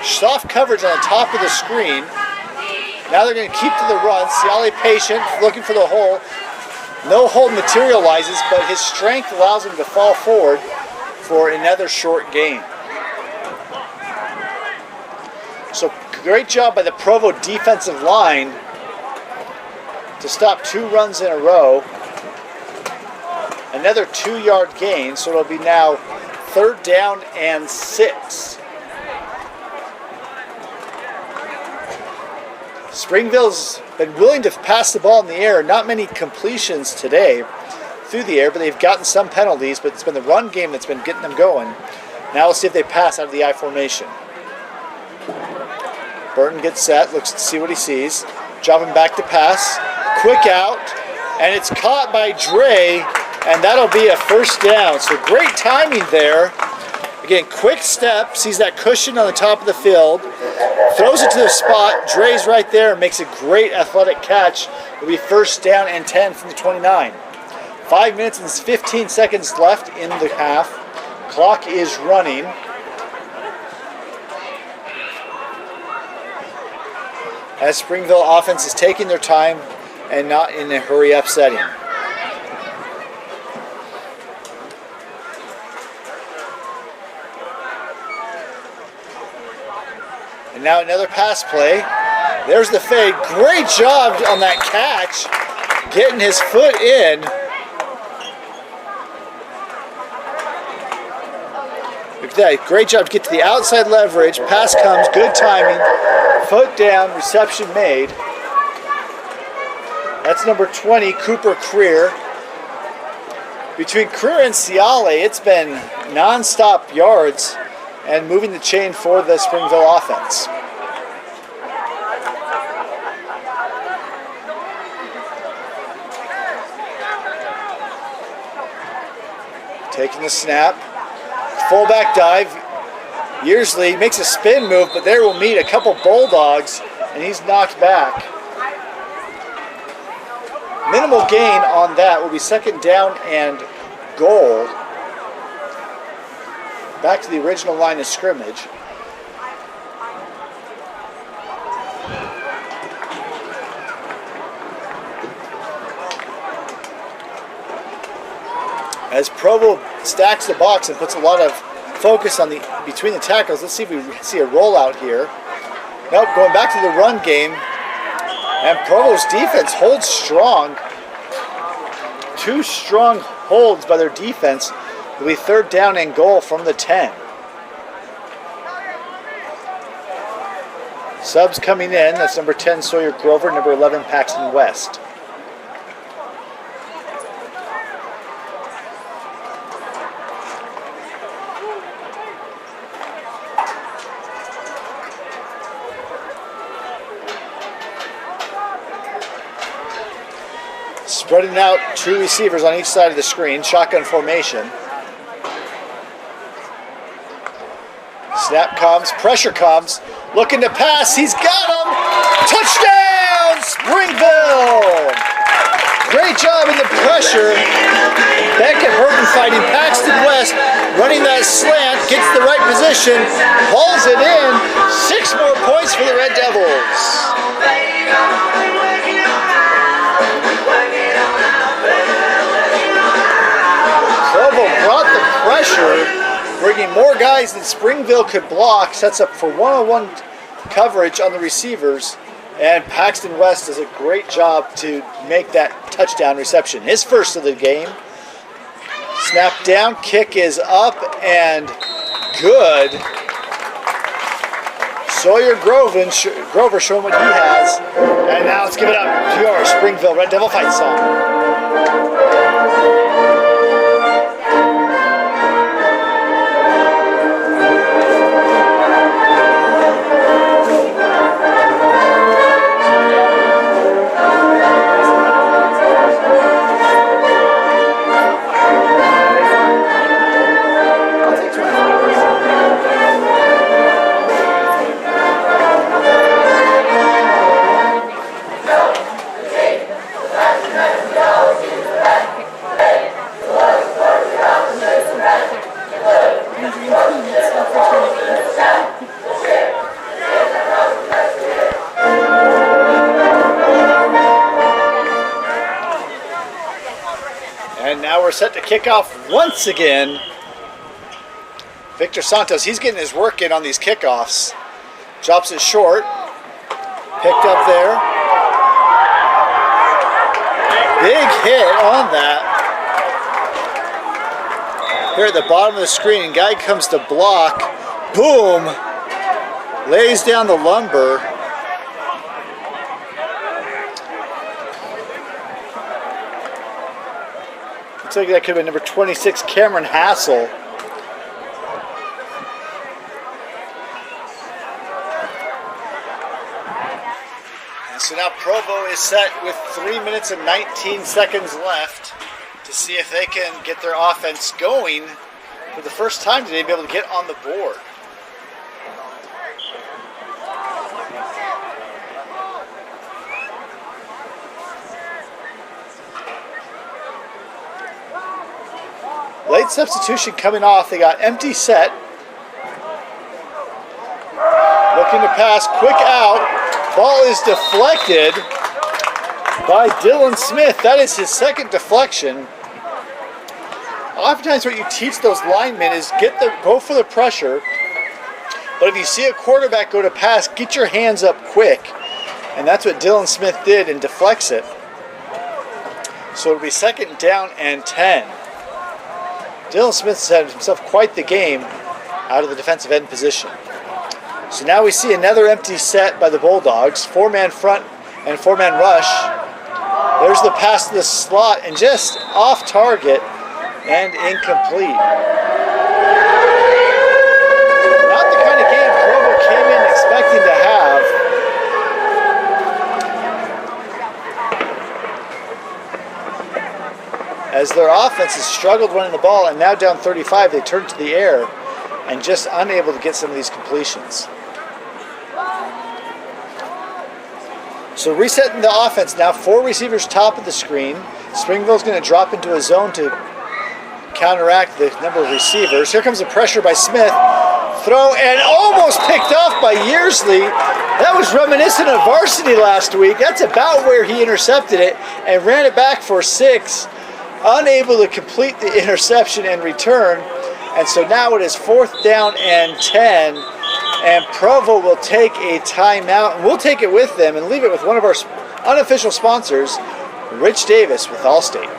soft coverage on the top of the screen. Now they're going to keep to the run. Ciale patient, looking for the hole. No hole materializes, but his strength allows him to fall forward for another short gain. So great job by the Provo defensive line to stop 2 runs in a row. Another 2-yard gain, so it'll be now 3rd down and 6. Springville's been willing to pass the ball in the air. Not many completions today through the air, but they've gotten some penalties, but it's been the run game that's been getting them going. Now we'll see if they pass out of the I formation. Burton gets set, looks to see what he sees. Dropping back to pass. Quick out, and it's caught by Dre, and that'll be a 1st down. So great timing there. Again, quick step, sees that cushion on the top of the field, throws it to the spot. Dre's right there and makes a great athletic catch. It'll be 1st down and 10 from the 29. 5 minutes and 15 seconds left in the half. Clock is running. As Springville offense is taking their time and not in a hurry-up setting. Now another pass play. There's the fade. Great job on that catch. Getting his foot in. Look at that. Great job to get to the outside leverage. Pass comes. Good timing. Foot down. Reception made. That's number 20, Cooper Creer. Between Creer and Ciale, it's been non-stop yards and moving the chain for the Springville offense. Taking the snap. Fullback dive. Yearsley makes a spin move, but there will meet a couple Bulldogs, and he's knocked back. Minimal gain on that. Will be second down and goal. Back to the original line of scrimmage. As Provo stacks the box and puts a lot of focus on the between the tackles, let's see if we see a rollout here. Nope, going back to the run game. And Provo's defense holds strong. Two strong holds by their defense. It'll be third down and goal from the 10. Subs coming in. That's number 10, Sawyer Grover, number 11, Paxton West. Spreading out two receivers on each side of the screen, shotgun formation. Snap comes, pressure comes, looking to pass, he's got him! Touchdown, Springville! Great job in the pressure. Beckett Burton fighting Paxton West, running that slant, gets the right position, hauls it in, 6 more points for the Red Devils. Provo brought the pressure, bringing more guys than Springville could block, sets up for one-on-one coverage on the receivers, and Paxton West does a great job to make that touchdown reception. His first of the game. Snap down, kick is up and good. Sawyer Grover showing what he has. And now let's give it up to your Springville Red Devil fight song. And now we're set to kick off once again. Victor Santos, he's getting his work in on these kickoffs. Drops it short. Picked up there. Big hit on that. Here at the bottom of the screen, guy comes to block. Boom! Lays down the lumber. Looks like that could have been number 26, Cameron Hassel. And so now Provo is set with 3 minutes and 19 seconds left to see if they can get their offense going for the first time today, be able to get on the board. Late substitution coming off. They got empty set. Looking to pass. Quick out. Ball is deflected by Dylan Smith. That is his second deflection. Oftentimes what you teach those linemen is go for the pressure. But if you see a quarterback go to pass, get your hands up quick. And that's what Dylan Smith did and deflects it. So it'll be 2nd down and 10. Dylan Smith has had himself quite the game out of the defensive end position. So now we see another empty set by the Bulldogs. 4-man front and 4-man rush. There's the pass to the slot and just off target and incomplete. Not the kind of game Provo came in expecting to have. As their offense has struggled running the ball and now down 35, they turn to the air and just unable to get some of these completions. So resetting the offense now, 4 receivers top of the screen. Springville's going to drop into a zone to counteract the number of receivers. Here comes the pressure by Smith. Throw and almost picked off by Yearsley. That was reminiscent of varsity last week. That's about where he intercepted it and ran it back for 6. Unable to complete the interception and return. And so now it is 4th down and 10. And Provo will take a timeout. And we'll take it with them and leave it with one of our unofficial sponsors, Rich Davis with Allstate.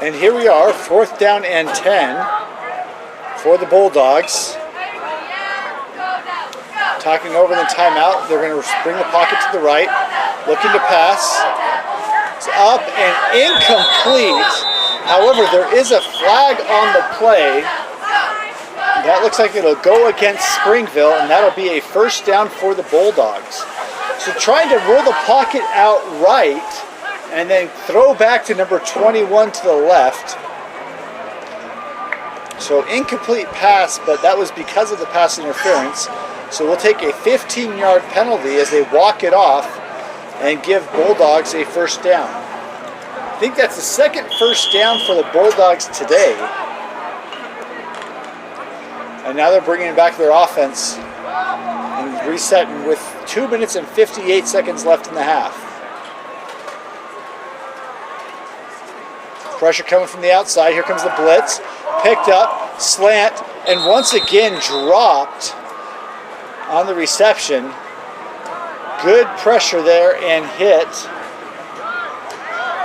And here we are, 4th down and 10 for the Bulldogs. Talking over the timeout, they're going to bring the pocket to the right, looking to pass. It's up and incomplete. However, there is a flag on the play. That looks like it'll go against Springville, and that'll be a 1st down for the Bulldogs. So trying to roll the pocket out right, and then throw back to number 21 to the left. So incomplete pass, but that was because of the pass interference. So we'll take a 15-yard penalty as they walk it off and give Bulldogs a 1st down. I think that's the 2nd 1st down for the Bulldogs today. And now they're bringing back their offense and resetting with 2 minutes and 58 seconds left in the half. Pressure coming from the outside. Here comes the blitz. Picked up, slant, and once again dropped on the reception. Good pressure there and hit.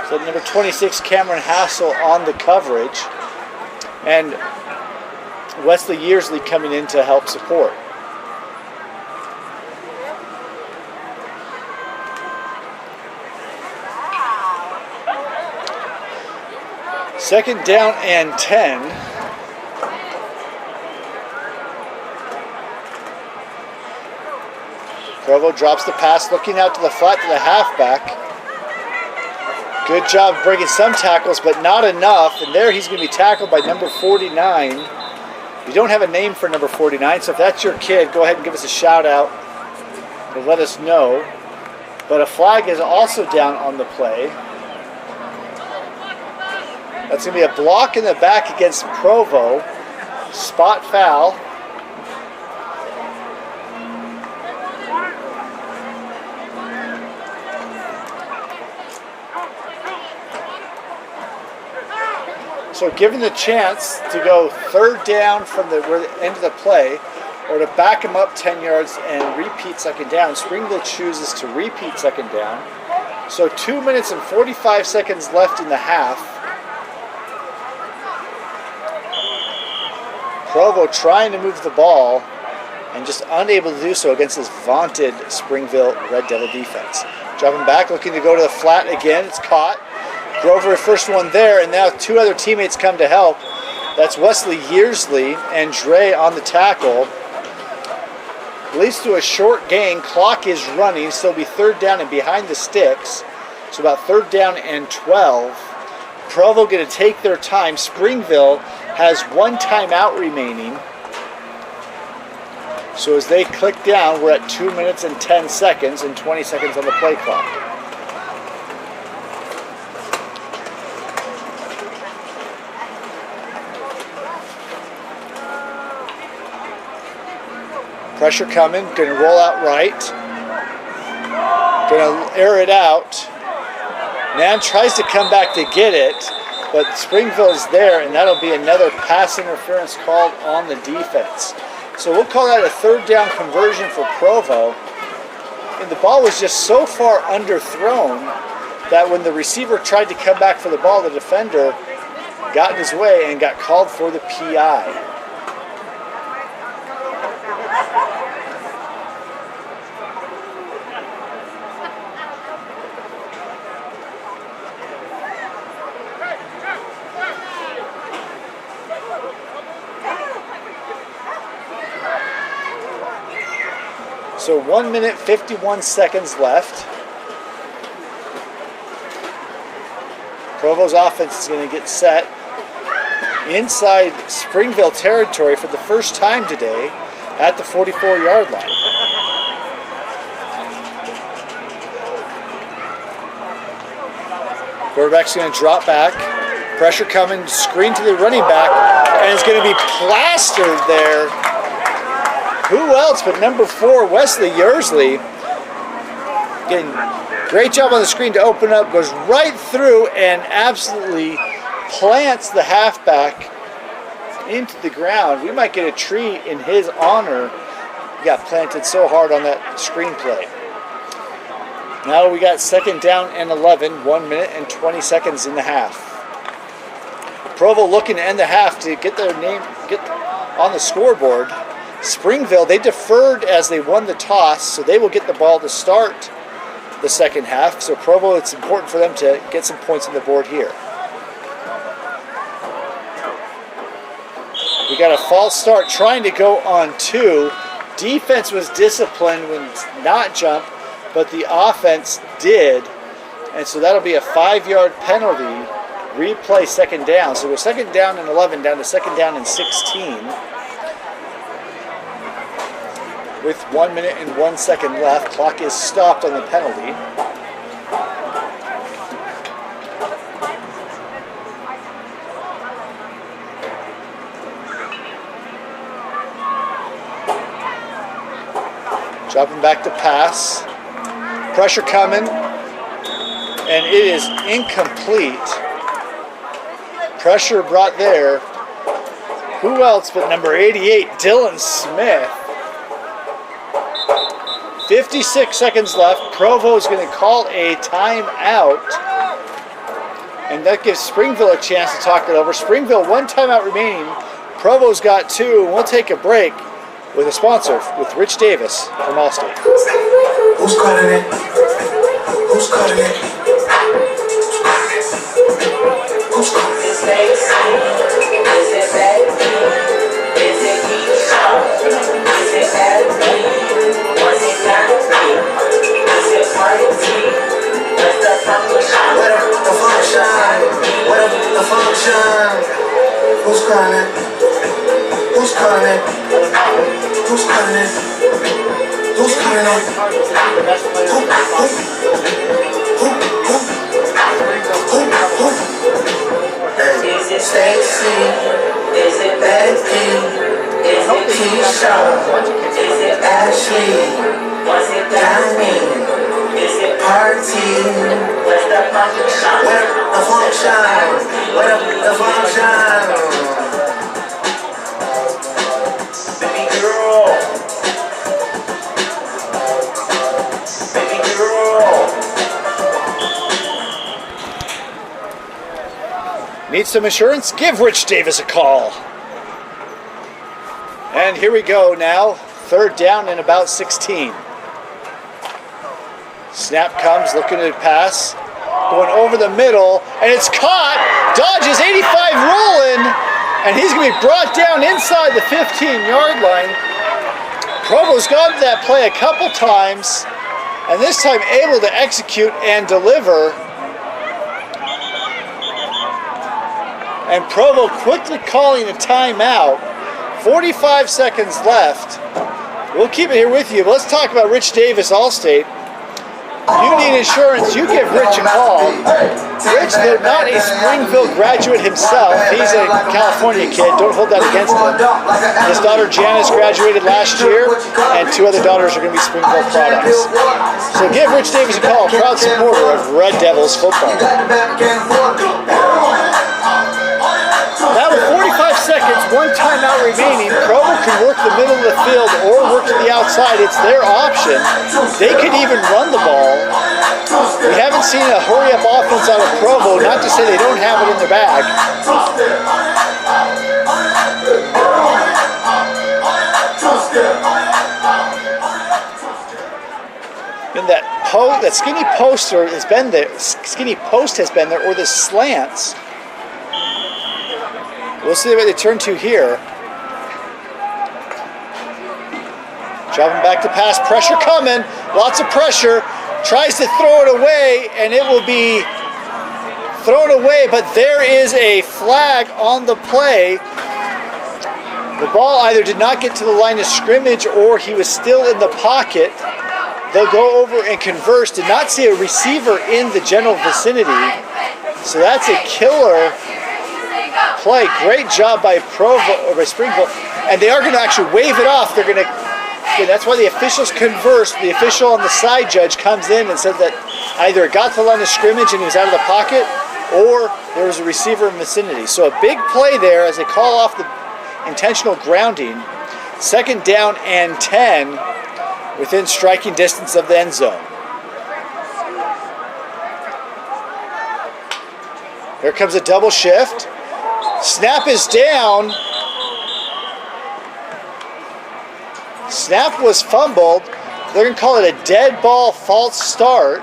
So number 26, Cameron Hassel on the coverage. And Wesley Yearsley coming in to help support. Second down and 10. Provo drops the pass, looking out to the flat to the halfback. Good job breaking some tackles, but not enough. And there he's going to be tackled by number 49. We don't have a name for number 49, so if that's your kid, go ahead and give us a shout out to let us know. But a flag is also down on the play. That's going to be a block in the back against Provo. Spot foul. So given the chance to go 3rd down from the end of the play, or to back him up 10 yards and repeat second down. Springville chooses to repeat second down. So 2 minutes and 45 seconds left in the half. Provo trying to move the ball and just unable to do so against this vaunted Springville Red Devil defense. Dropping back, looking to go to the flat again. It's caught. Grover, first one there, and now two other teammates come to help. That's Wesley Yearsley and Dre on the tackle. Leads to a short gain. Clock is running, so it'll be third down and behind the sticks. So about third down and 12. Provo going to take their time. Springville has one timeout remaining. So as they click down, we're at 2 minutes and 10 seconds and 20 seconds on the play clock. Pressure coming, going to roll out right. Going to air it out. Nan tries to come back to get it, but Springville's there, and that'll be another pass interference called on the defense. So we'll call that a third down conversion for Provo. And the ball was just so far underthrown that when the receiver tried to come back for the ball, the defender got in his way and got called for the PI. So 1 minute, 51 seconds left. Provo's offense is going to get set inside Springville territory for the first time today at the 44-yard line. Quarterback's going to drop back. Pressure coming, screen to the running back, and it's going to be plastered there. Who else but number 4, Wesley Yearsley. Getting great job on the screen to open up, goes right through and absolutely plants the halfback into the ground. We might get a tree in his honor. He got planted so hard on that screenplay. Now we got second down and 11, 1 minute and 20 seconds in the half. Provo looking to end the half to get their name on the scoreboard. Springville, they deferred as they won the toss, so they will get the ball to start the second half. So Provo, it's important for them to get some points on the board here. We got a false start trying to go on 2. Defense was disciplined when not jump, but the offense did. And so that'll be a 5-yard penalty. Replay second down. So we're second down and 11 down to second down and 16. With 1 minute and 1 second left, clock is stopped on the penalty. Dropping back to pass. Pressure coming, and it is incomplete. Pressure brought there. Who else but number 88, Dylan Smith. 56 seconds left. Provo's going to call a timeout. And that gives Springville a chance to talk it over. Springville, 1 timeout remaining. Provo's got 2. And we'll take a break with a sponsor, with Rich Davis from Allstate. Who's calling it? Who's calling it? Who's calling it? Is it bad? Is it Keisha? Is it bad? Was it nasty? Is it party? What's the function? What up the function? What up the function? Who's calling it? Who's calling it? Who's calling it? Who's calling it? Is it Stacy? Is it Becky? Is it Keisha? Is it Ashley? Was it Diamond? Is it Party? What's the function? What up the function? What up the function? Baby girl. Need some insurance? Give Rich Davis a call. And here we go now. 3rd down and about 16. Snap comes, looking to pass. Going over the middle, and it's caught. Dodges 85 rolling, and he's going to be brought down inside the 15-yard line. Provo's gone to that play a couple times, and this time able to execute and deliver. And Provo quickly calling a timeout. 45 seconds left. We'll keep it here with you, but let's talk about Rich Davis, Allstate. You need insurance, you give Rich a call. Rich, though not a Springville graduate himself, he's a California kid, don't hold that against him. His daughter Janice graduated last year, and 2 other daughters are going to be Springville products. So give Rich Davis a call, proud supporter of Red Devils football. Now with 45 seconds, 1 timeout remaining, Provo can work the middle of the field or work to the outside. It's their option. They could even run the ball. We haven't seen a hurry-up offense out of Provo, not to say they don't have it in their bag. And that skinny poster has been there. Skinny post has been there, or the slants. We'll see what they turn to here. Dropping back to pass. Pressure coming. Lots of pressure. Tries to throw it away, and it will be thrown away, but there is a flag on the play. The ball either did not get to the line of scrimmage or he was still in the pocket. They'll go over and converse. Did not see a receiver in the general vicinity. So that's a killer play. Great job by Provo or by Springville, and they are going to actually wave it off. They're going to. That's why the officials converse. The official on the side judge comes in and said that either it got to the line of scrimmage and he was out of the pocket, or there was a receiver in vicinity. So a big play there as they call off the intentional grounding. 2nd down and 10 within striking distance of the end zone. Here comes a double shift. Snap is down. Snap was fumbled. They're going to call it a dead ball false start.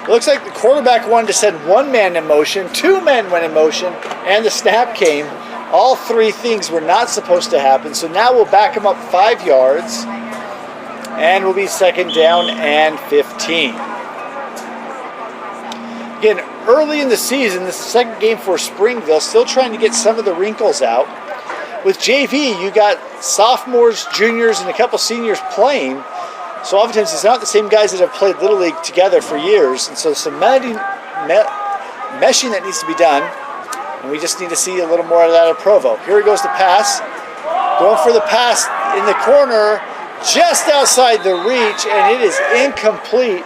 It looks like the quarterback wanted to send 1 man in motion, 2 men went in motion, and the snap came. All 3 things were not supposed to happen. So now we'll back him up 5 yards, and we'll be 2nd down and 15. Again, early in the season, this is the 2nd game for Springville, still trying to get some of the wrinkles out. With JV, you got sophomores, juniors, and a couple seniors playing. So oftentimes it's not the same guys that have played Little League together for years. And so some meshing that needs to be done. And we just need to see a little more of that at Provo. Here he goes to pass. Going for the pass in the corner, just outside the reach, and it is incomplete.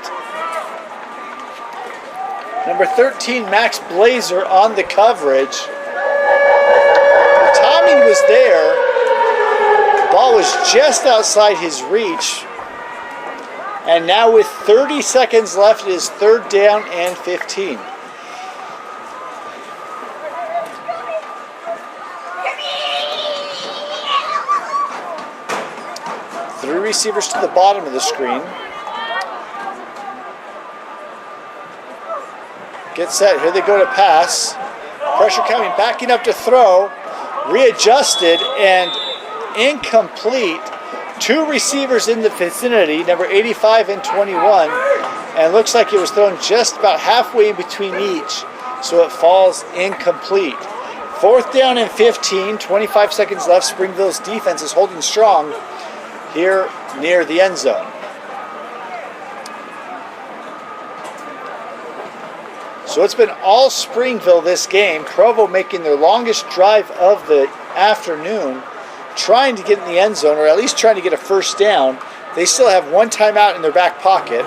Number 13, Max Blazer on the coverage. The timing was there. The ball was just outside his reach. And now with 30 seconds left, it is 3rd down and 15. Three receivers to the bottom of the screen. Get set. Here they go to pass. Pressure coming, backing up to throw. Readjusted and incomplete. 2 receivers in the vicinity, number 85 and 21. And it looks like it was thrown just about halfway in between each. So it falls incomplete. 4th down and 15. 25 seconds left. Springville's defense is holding strong here near the end zone. So it's been all Springville this game. Provo making their longest drive of the afternoon, trying to get in the end zone, or at least trying to get a 1st down. They still have 1 timeout in their back pocket.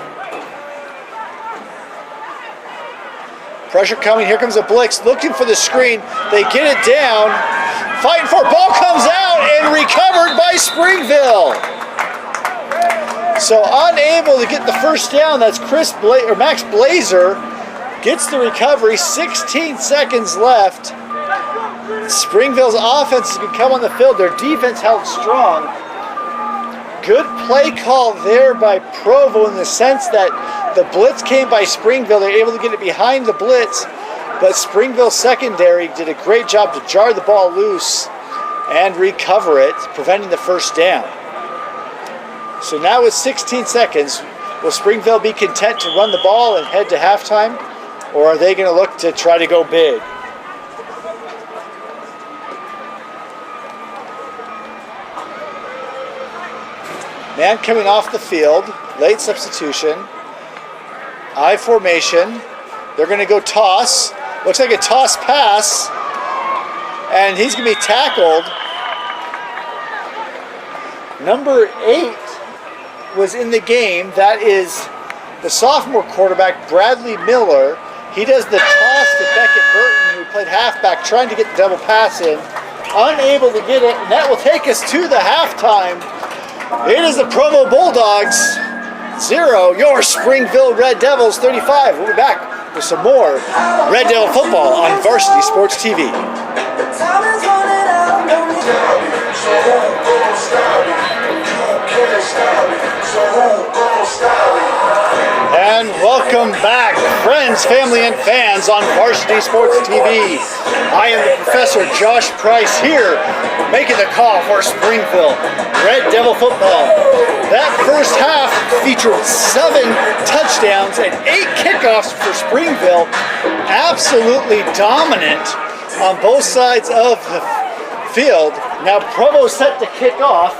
Pressure coming. Here comes a blitz, looking for the screen. They get it down. Fighting for it. Ball comes out and recovered by Springville. So unable to get the 1st down. That's Max Blazer. Gets the recovery, 16 seconds left. Springville's offense can come on the field. Their defense held strong. Good play call there by Provo in the sense that the blitz came by Springville. They were able to get it behind the blitz, but Springville secondary did a great job to jar the ball loose and recover it, preventing the first down. So now with 16 seconds, will Springville be content to run the ball and head to halftime, or are they going to look to try to go big? Man coming off the field, late substitution, I formation. They're going to go toss. Looks like a toss pass, and he's going to be tackled. Number 8 was in the game. That is the sophomore quarterback, Bradley Miller. He does the toss to Beckett Burton, who played halfback, trying to get the double pass in. Unable to get it, and that will take us to the halftime. It is the Provo Bulldogs 0, your Springville Red Devils 35. We'll be back with some more Red Devil football on Varsity Sports TV. And welcome back, friends, family, and fans on Varsity Sports TV. I am the Professor Josh Price here, making the call for Springville Red Devil football. That first half featured 7 touchdowns and 8 kickoffs for Springville. Absolutely dominant on both sides of the field. Now Provo set to kick off.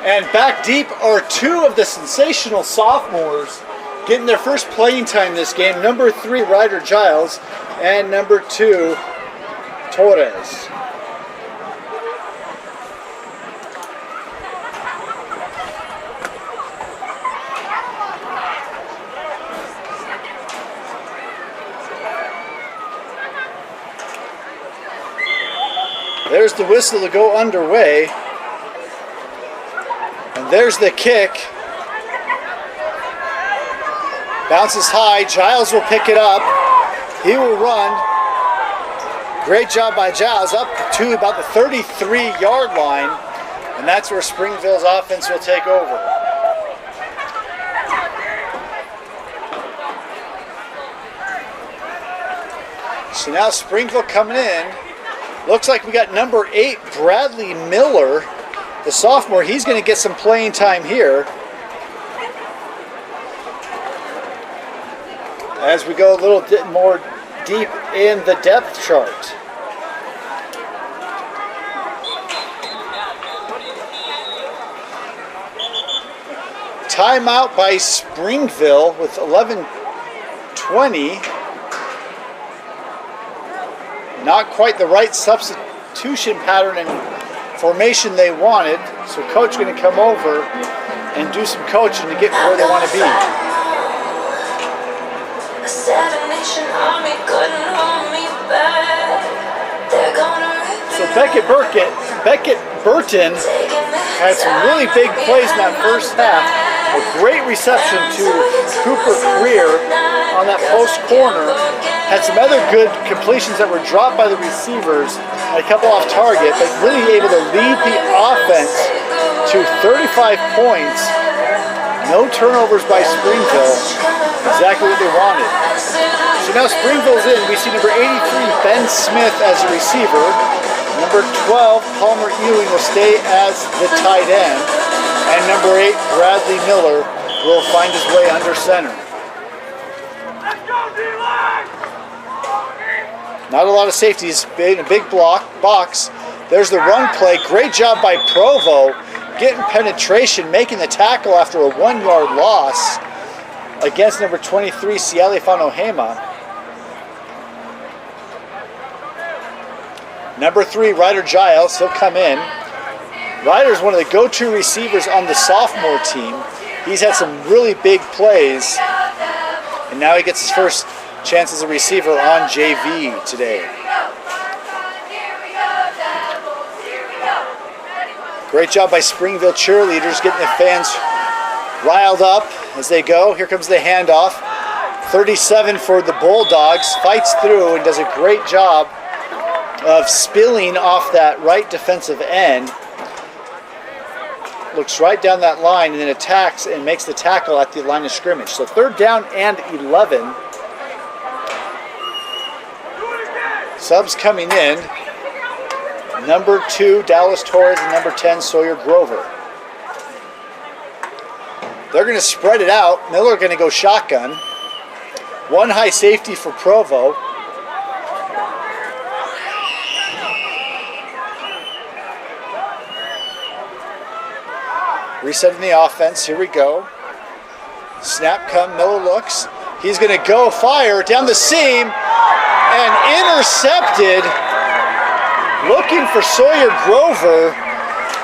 And back deep are 2 of the sensational sophomores getting their first playing time this game. Number 3, Ryder Giles, and number 2, Torres. There's the whistle to go underway. And there's the kick. Bounces high. Giles will pick it up. He will run. Great job by Giles, up to about the 33-yard line. And that's where Springville's offense will take over. So now Springville coming in. Looks like we got number 8, Bradley Miller, the sophomore. He's going to get some playing time here as we go a little bit more deep in the depth chart. Timeout by Springville with 11:20. Not quite the right substitution pattern and formation they wanted, so coach going to come over and do some coaching to get where they want to be. So Beckett Burton had some really big plays in that first half. A great reception to Cooper Greer on that post corner. Had some other good completions that were dropped by the receivers, and a couple off target, but really able to lead the offense to 35 points. No turnovers by Springville. Exactly what they wanted. So now Springville's in. We see number 83, Ben Smith, as a receiver. Number 12, Palmer Ewing, will stay as the tight end. And number 8, Bradley Miller, will find his way under center. Not a lot of safeties in a big box. There's the run play. Great job by Provo getting penetration, making the tackle after a 1-yard loss against number 23, Siale Fanohema. Number 3, Ryder Giles, he'll come in. Ryder's one of the go-to receivers on the sophomore team. He's had some really big plays, and now he gets his first chance as a receiver on JV today. Great job by Springville cheerleaders getting the fans riled up as they go. Here comes the handoff. 37 for the Bulldogs, fights through and does a great job of spilling off that right defensive end. Looks right down that line and then attacks and makes the tackle at the line of scrimmage. So 3rd down and 11. Subs coming in. Number 2, Dallas Torres, and number 10, Sawyer Grover. They're going to spread it out. Miller going to go shotgun. 1 high safety for Provo. Resetting the offense. Here we go. Snap come. Miller looks. He's going to go fire down the seam and intercepted. Looking for Sawyer Grover.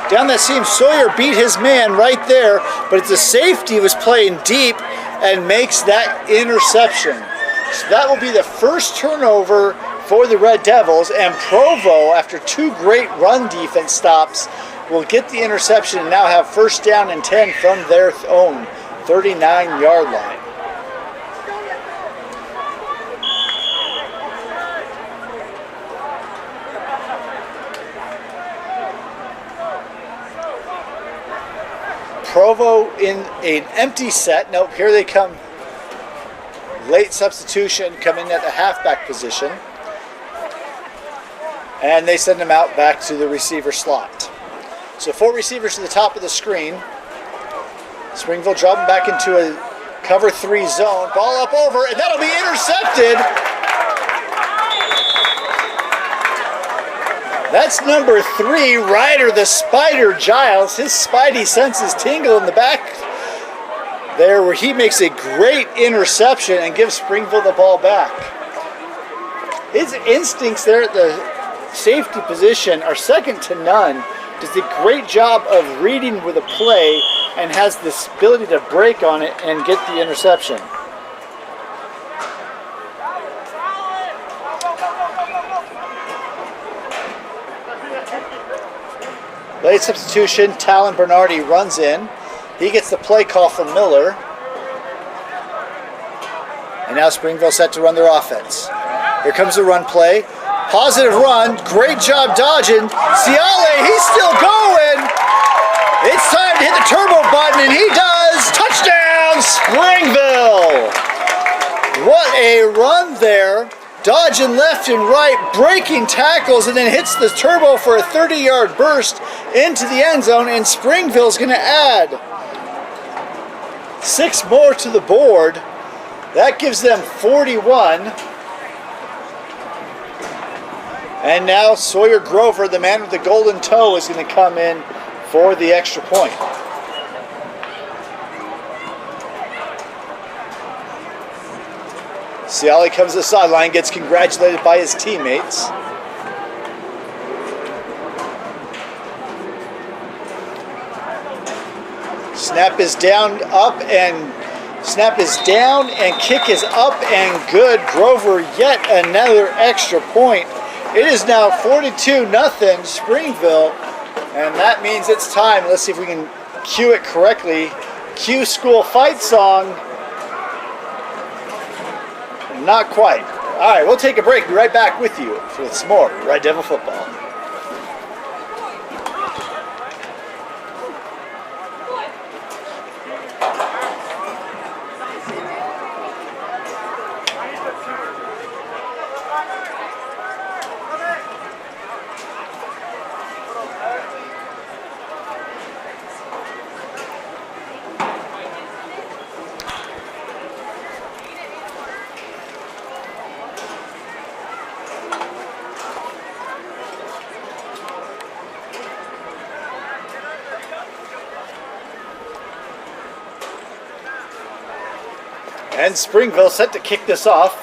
Down that seam, Sawyer beat his man right there, but it's a safety was playing deep and makes that interception. So that will be the first turnover for the Red Devils, and Provo, after 2 great run defense stops, will get the interception and now have 1st down and 10 from their own 39-yard line. Provo in an empty set. Nope, here they come. Late substitution coming at the halfback position. And they send him out back to the receiver slot. So 4 receivers to the top of the screen. Springville dropping back into a cover 3 zone. Ball up over, and that'll be intercepted. That's number 3, Ryder the Spider Giles. His spidey senses tingle in the back there where he makes a great interception and gives Springville the ball back. His instincts there at the safety position are second to none. Does a great job of reading with a play and has this ability to break on it and get the interception. Late substitution, Talon Bernardi runs in. He gets the play call from Miller. And now Springville set to run their offense. Here comes the run play. Positive run. Great job dodging. Ciale, he's still going. It's time to hit the turbo button, and he does. Touchdown, Springville. What a run there. Dodging left and right, breaking tackles, and then hits the turbo for a 30-yard burst into the end zone, and Springville's going to add 6 more to the board. That gives them 41. And now Sawyer Grover, the man with the golden toe, is going to come in for the extra point. Ciale comes to the sideline, gets congratulated by his teammates. Snap is down, kick is up and good. Grover yet another extra point. It is now 42-0 Springville, and that means it's time. Let's see if we can cue it correctly. Cue school fight song. Not quite. All right, we'll take a break. Be right back with you for some more Red Devil football. And Springville set to kick this off.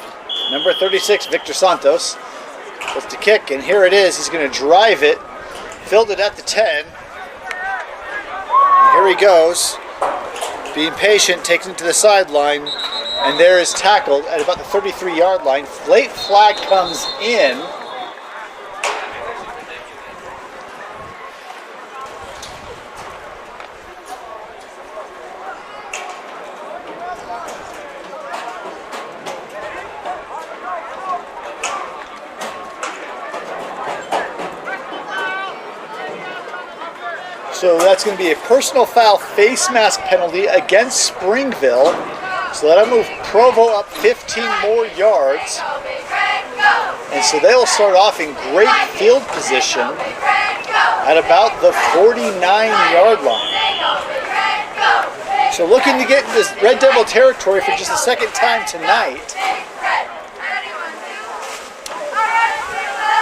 Number 36, Victor Santos, was to kick, and here it is. He's going to drive it. Filled it at the 10. And here he goes. Being patient, takes it to the sideline, and there is tackled at about the 33-yard line. Late flag comes in. So that's going to be a personal foul face mask penalty against Springville. So that'll move Provo up 15 more yards. And so they'll start off in great field position at about the 49-yard line. So looking to get this Red Devil territory for just the second time tonight.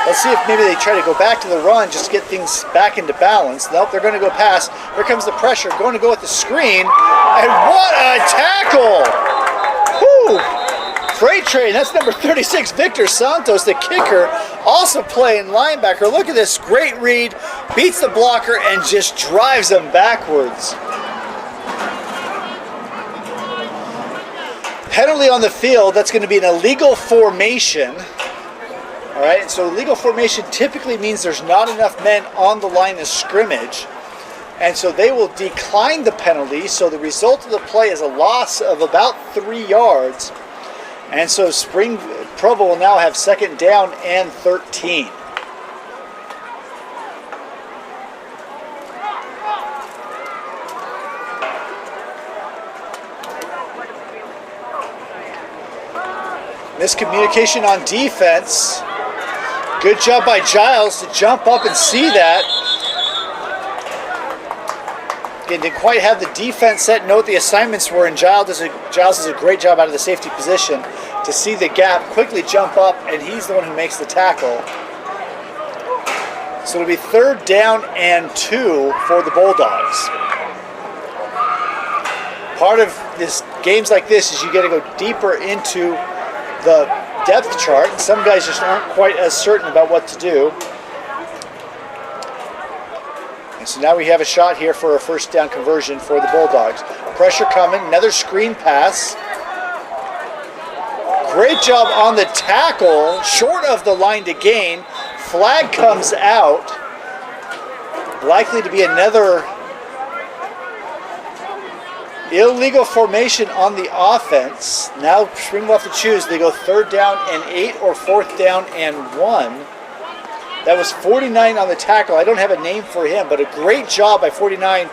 Let's see if maybe they try to go back to the run just to get things back into balance. Nope, they're going to go pass. Here comes the pressure, going to go with the screen. And what a tackle! Whew! Freight train, that's number 36, Victor Santos, the kicker, also playing linebacker. Look at this, great read, beats the blocker and just drives him backwards. Penalty on the field, that's going to be an illegal formation. All right, so illegal formation typically means there's not enough men on the line of scrimmage. And so they will decline the penalty. So the result of the play is a loss of about 3 yards. And so Provo will now have second down and 13. Miscommunication on defense. Good job by Giles to jump up and see that. Again, didn't quite have the defense set, know what the assignments were, and Giles does a great job out of the safety position to see the gap, quickly jump up, and he's the one who makes the tackle. So it'll be third down and 2 for the Bulldogs. Part of this games like this is you got to go deeper into the depth chart. Some guys just aren't quite as certain about what to do. And so now we have a shot here for a first down conversion for the Bulldogs. Pressure coming, another screen pass. Great job on the tackle, short of the line to gain. Flag comes out. Likely to be another illegal formation on the offense. Now Springville have to choose. They go third down and 8 or fourth down and 1. That was 49 on the tackle. I don't have a name for him, but a great job by 49.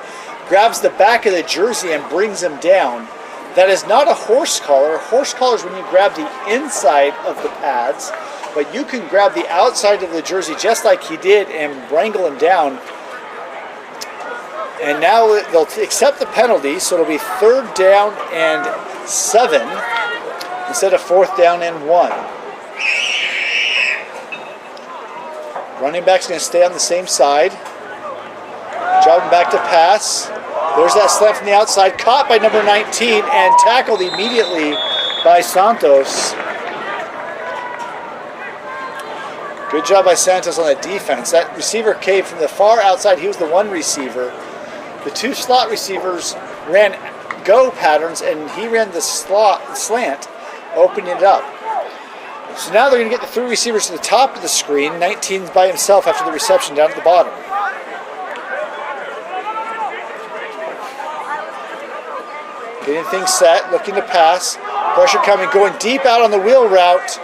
Grabs the back of the jersey and brings him down. That is not a horse collar. A horse collar is when you grab the inside of the pads, but you can grab the outside of the jersey just like he did and wrangle him down. And now they'll accept the penalty, so it'll be third down and 7 instead of fourth down and 1. Running back's going to stay on the same side. Dropping back to pass. There's that slant from the outside, caught by number 19 and tackled immediately by Santos. Good job by Santos on that defense. That receiver came from the far outside. He was the one receiver. The two slot receivers ran go patterns, and he ran the slant, opening it up. So now they're going to get the 3 receivers to the top of the screen. 19's by himself after the reception down at the bottom. Getting things set, looking to pass. Pressure coming, going deep out on the wheel route.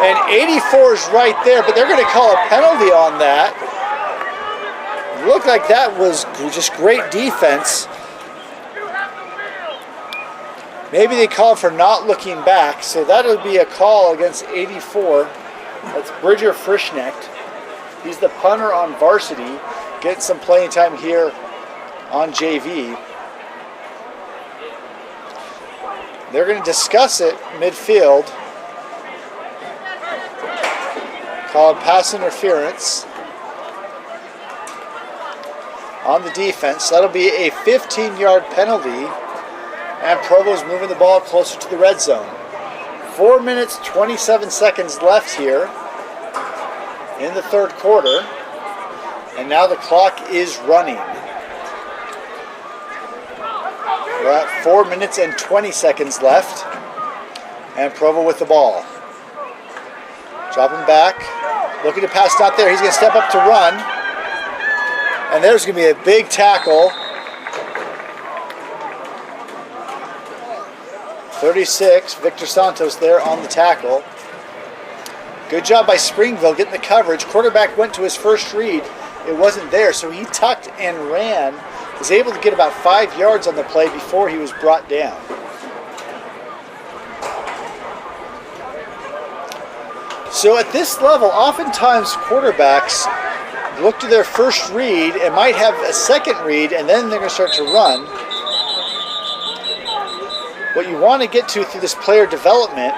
And 84 is right there, but they're going to call a penalty on that. It looked like that was just great defense. Maybe they called for not looking back, so that'll be a call against 84. That's Bridger Frischnecht. He's the punter on varsity, getting some playing time here on JV. They're going to discuss it midfield. Call it pass interference on the defense. That'll be a 15-yard penalty. And Provo's moving the ball closer to the red zone. 4 minutes, 27 seconds left here in the third quarter. And now the clock is running. We're at 4 minutes and 20 seconds left. And Provo with the ball. Dropping back. Looking to pass out there. He's going to step up to run. And there's going to be a big tackle. 36, Victor Santos there on the tackle. Good job by Springville getting the coverage. Quarterback went to his first read. it wasn't there. So he tucked and ran, was able to get about 5 yards on the play before he was brought down. So at this level, oftentimes quarterbacks look to their first read and might have a second read, and then they're going to start to run. What you want to get to through this player development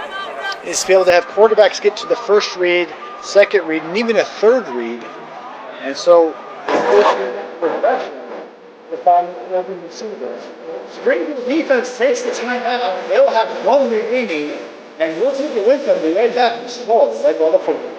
is to be able to have quarterbacks get to the first read, second read, and even a third read. And so, if I'm looking to see this, Springville defense takes the time out. They'll have one remaining, and we'll take it with them. They right back and small. Right on the football.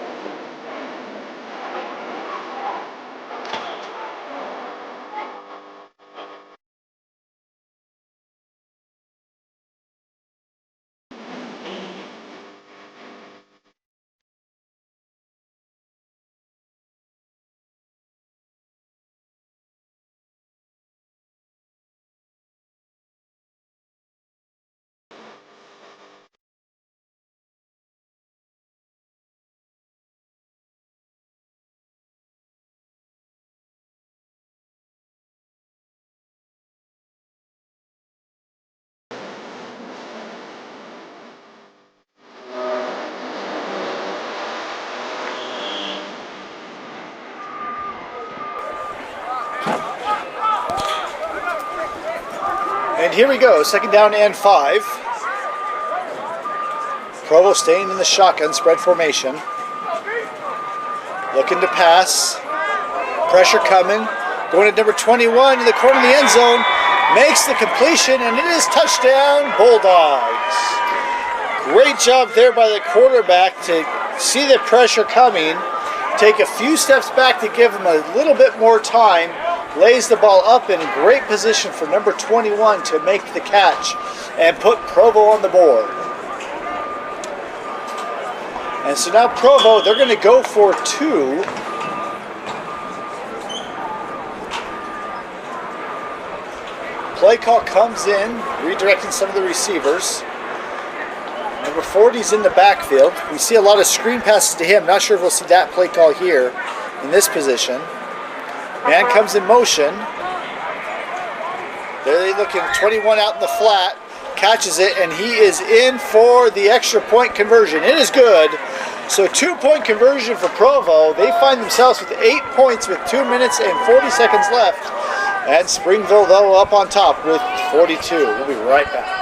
And here we go, second down and 5. Provo staying in the shotgun spread formation. Looking to pass. Pressure coming. Going to number 21 in the corner of the end zone. Makes the completion, and it is touchdown Bulldogs. Great job there by the quarterback to see the pressure coming. Take a few steps back to give him a little bit more time. Lays the ball up in great position for number 21 to make the catch and put Provo on the board. And so now Provo, they're going to go for 2. Play call comes in, redirecting some of the receivers. Number 40's in the backfield. We see a lot of screen passes to him. Not sure if we'll see that play call here in this position. Man comes in motion. They're looking 21 out in the flat. Catches it, and he is in for the extra point conversion. It is good. So 2-point conversion for Provo. They find themselves with 8 points with 2 minutes and 40 seconds left. And Springville, though, up on top with 42. We'll be right back.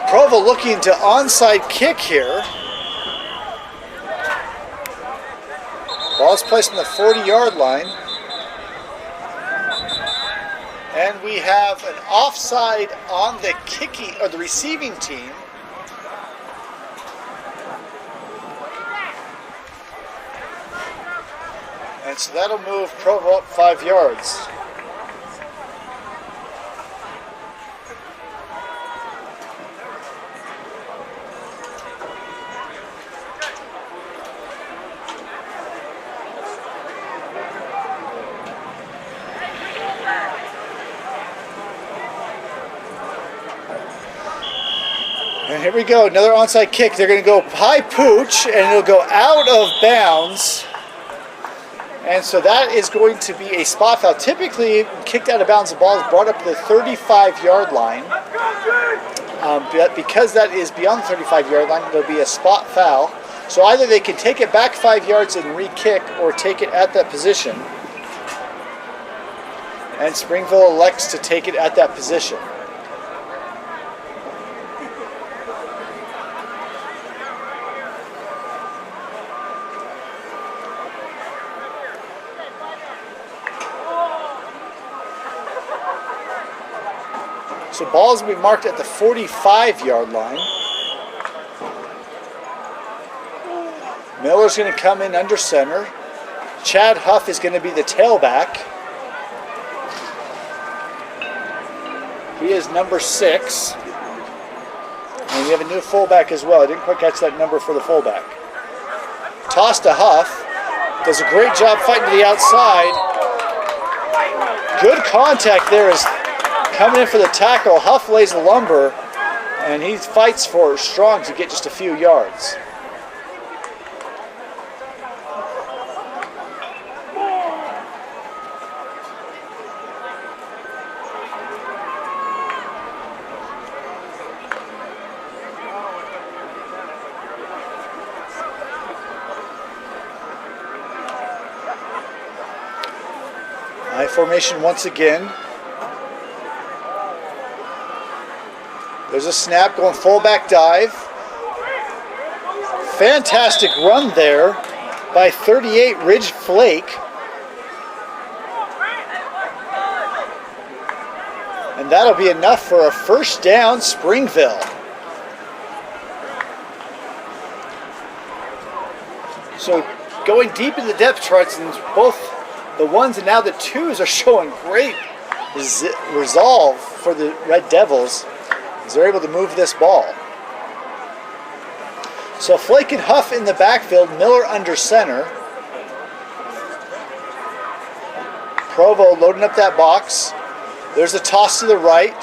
Provo looking to onside kick here. Ball's placed on the 40-yard line. And we have an offside on the kicking or the receiving team. And so that'll move Provo up 5 yards. And here we go, another onside kick. They're going to go high pooch, and it'll go out of bounds. And so that is going to be a spot foul. Typically, kicked out of bounds, the ball is brought up to the 35-yard line. But because that is beyond the 35-yard line, it'll be a spot foul. So either they can take it back 5 yards and re-kick, or take it at that position. And Springville elects to take it at that position. So ball's going to be marked at the 45-yard line. Miller's going to come in under center. Chad Huff is going to be the tailback. He is number 6. And we have a new fullback as well. I didn't quite catch that number for the fullback. Toss to Huff. Does a great job fighting to the outside. Good contact there is coming in for the tackle. Huff lays the lumber, and he fights for strong to get just a few yards. I formation once again. There's a snap going fullback dive. Fantastic run there by 38 Ridge Flake. And that'll be enough for a first down, Springville. So going deep in the depth charts, and both the ones and now the twos are showing great resolve for the Red Devils as they're able to move this ball. So Flake and Huff in the backfield, Miller under center. Provo loading up that box. There's a toss to the right.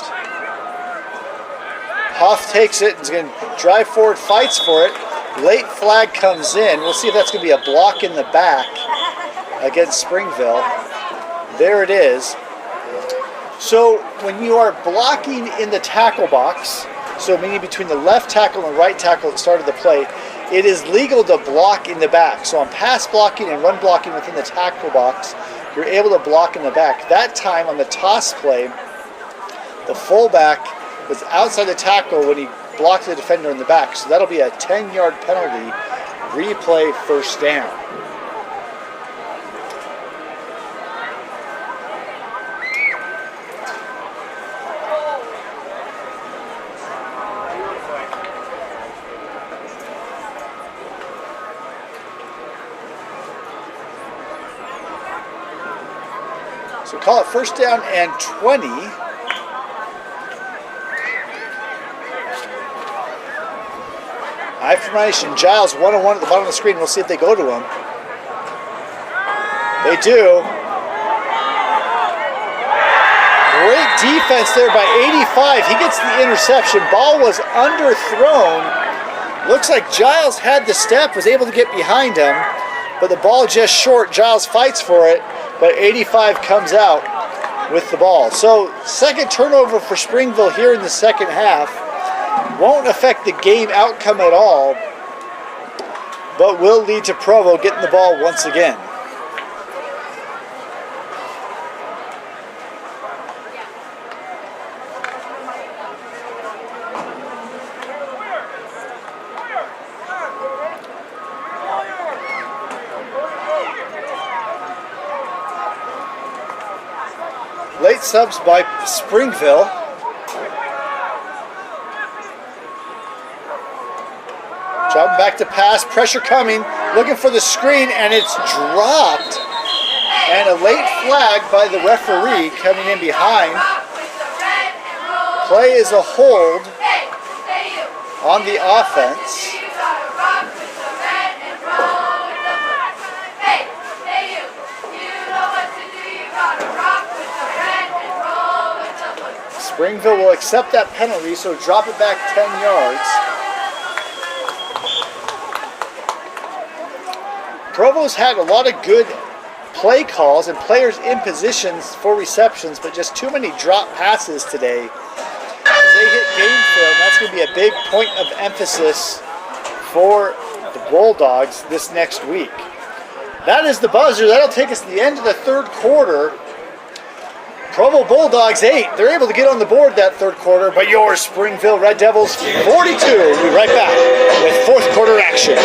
Huff takes it and is going to drive forward, fights for it. Late flag comes in. We'll see if that's going to be a block in the back against Springville. There it is. So when you are blocking in the tackle box, so meaning between the left tackle and right tackle at the start of the play, it is legal to block in the back. So on pass blocking and run blocking within the tackle box, you're able to block in the back. That time on the toss play, the fullback was outside the tackle when he blocked the defender in the back. So that'll be a 10-yard penalty. Replay first down. So call it first down and 20. I formation, Giles 1-on-1 at the bottom of the screen. We'll see if they go to him. They do. Great defense there by 85. He gets the interception. Ball was underthrown. Looks like Giles had the step, was able to get behind him, but the ball just short. Giles fights for it, but 85 comes out with the ball. So second turnover for Springville here in the second half. Won't affect the game outcome at all, but will lead to Provo getting the ball once again. Late subs by Springville. Dropping back to pass, pressure coming, looking for the screen, and it's dropped. And a late flag by the referee coming in behind. Play is a hold on the offense. Springville will accept that penalty, so drop it back 10 yards. Provo's had a lot of good play calls and players in positions for receptions, but just too many drop passes today. As they hit game film, that's going to be a big point of emphasis for the Bulldogs this next week. That is the buzzer. That'll take us to the end of the third quarter. Provo Bulldogs 8. They're able to get on the board that third quarter, but your Springville Red Devils 42. We'll be right back with fourth quarter action.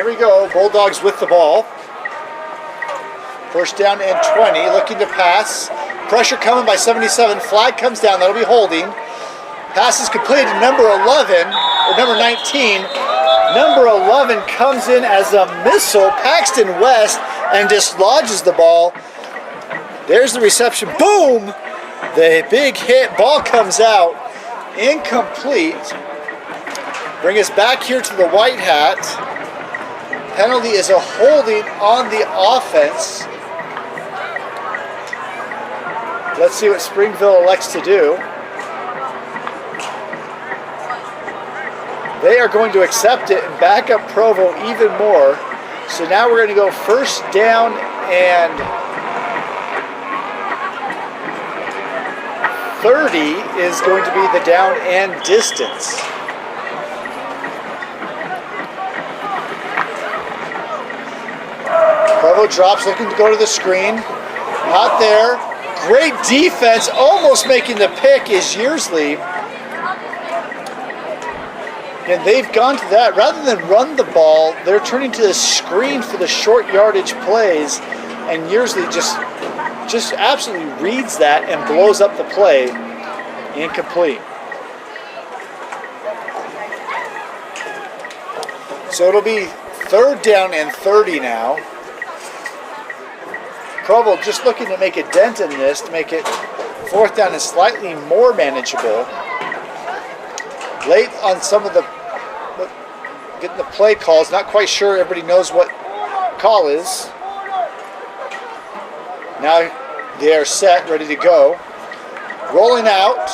here we go. Bulldogs with the ball. First down and 20, looking to pass. Pressure coming by 77. Flag comes down, that'll be holding. Pass is completed to number 11, or number 19. Number 11 comes in as a missile. Paxton West, and dislodges the ball. There's the reception. Boom! The big hit. Ball comes out. Incomplete. Bring us back here to the White Hat. Penalty is a holding on the offense. Let's see what Springville elects to do. They are going to accept it and back up Provo even more. So now we're going to go first down and 30 is going to be the down and distance. Provo drops, looking to go to the screen. Not there. Great defense, almost making the pick is Yearsley. And they've gone to that. Rather than run the ball, they're turning to the screen for the short yardage plays. And Yearsley just absolutely reads that and blows up the play. Incomplete. So it'll be third down and 30 now. Provo just looking to make a dent in this to make it fourth down and slightly more manageable. Late on some of the getting the play calls, not quite sure everybody knows what call is. Now they are set, ready to go. Rolling out.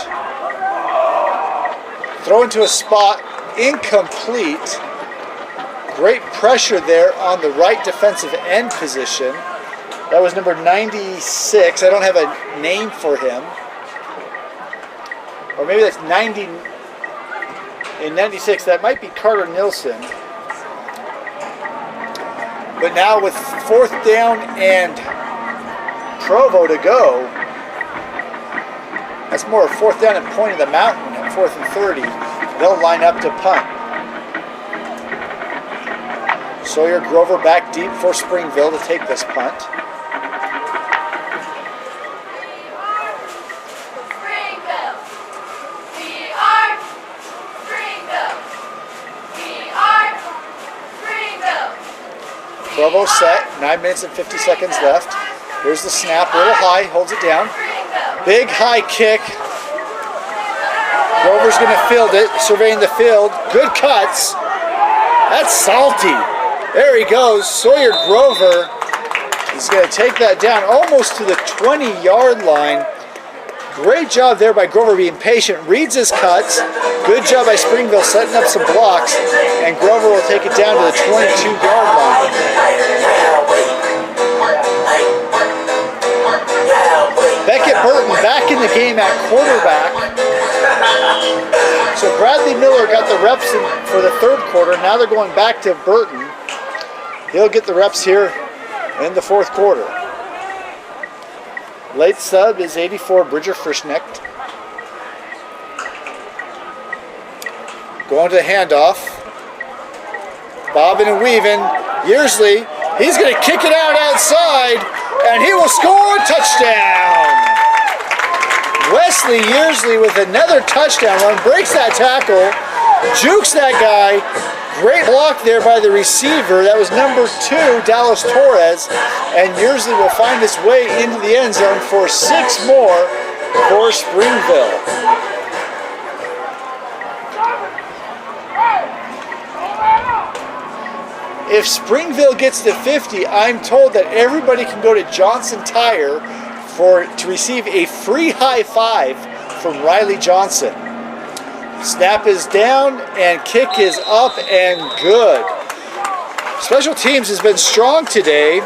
Throw into a spot, incomplete. Great pressure there on the right defensive end position. That was number 96. I don't have a name for him. Or maybe that's 90. In 96, that might be Carter Nilsson. But now with fourth down and Provo to go, that's more a fourth down and point of the mountain at 4th and 30. They'll line up to punt. Sawyer Grover back deep for Springville to take this punt. Provo set, 9 minutes and 50 seconds left. Here's the snap, a little high, holds it down. Big high kick. Grover's going to field it, surveying the field. Good cuts. That's salty. There he goes. Sawyer Grover is going to take that down almost to the 20-yard line. Great job there by Grover being patient, reads his cuts. Good job by Springville setting up some blocks, and Grover will take it down to the 22-yard line. Beckett Burton back in the game at quarterback. So Bradley Miller got the reps for the third quarter. Now they're going back to Burton. He'll get the reps here in the fourth quarter. Late sub is 84, Bridger Frischnecht. Going to the handoff. Bobbing and weaving. Yearsley, he's going to kick it out outside, and he will score a touchdown. Wesley Yearsley with another touchdown run, breaks that tackle, jukes that guy. Great block there by the receiver. That was number 2, Dallas Torres. And Yearsley will find his way into the end zone for 6 more for Springville. If Springville gets to 50, I'm told that everybody can go to Johnson Tire to receive a free high five from Riley Johnson. Snap is down and kick is up and good. Special teams has been strong today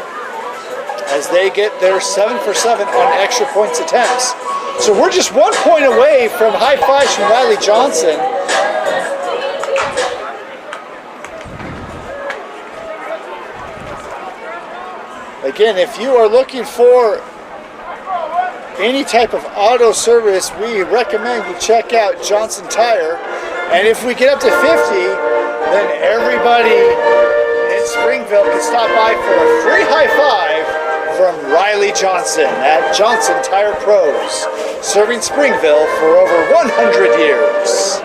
as they get their 7 for 7 on extra points attempts. So we're just 1 point away from high fives from Riley Johnson. Again, if you are looking for any type of auto service, we recommend you check out Johnson Tire. And if we get up to 50, then everybody in And Springville can stop by for a free high five from Riley Johnson at Johnson Tire Pros, serving Springville for over 100 years.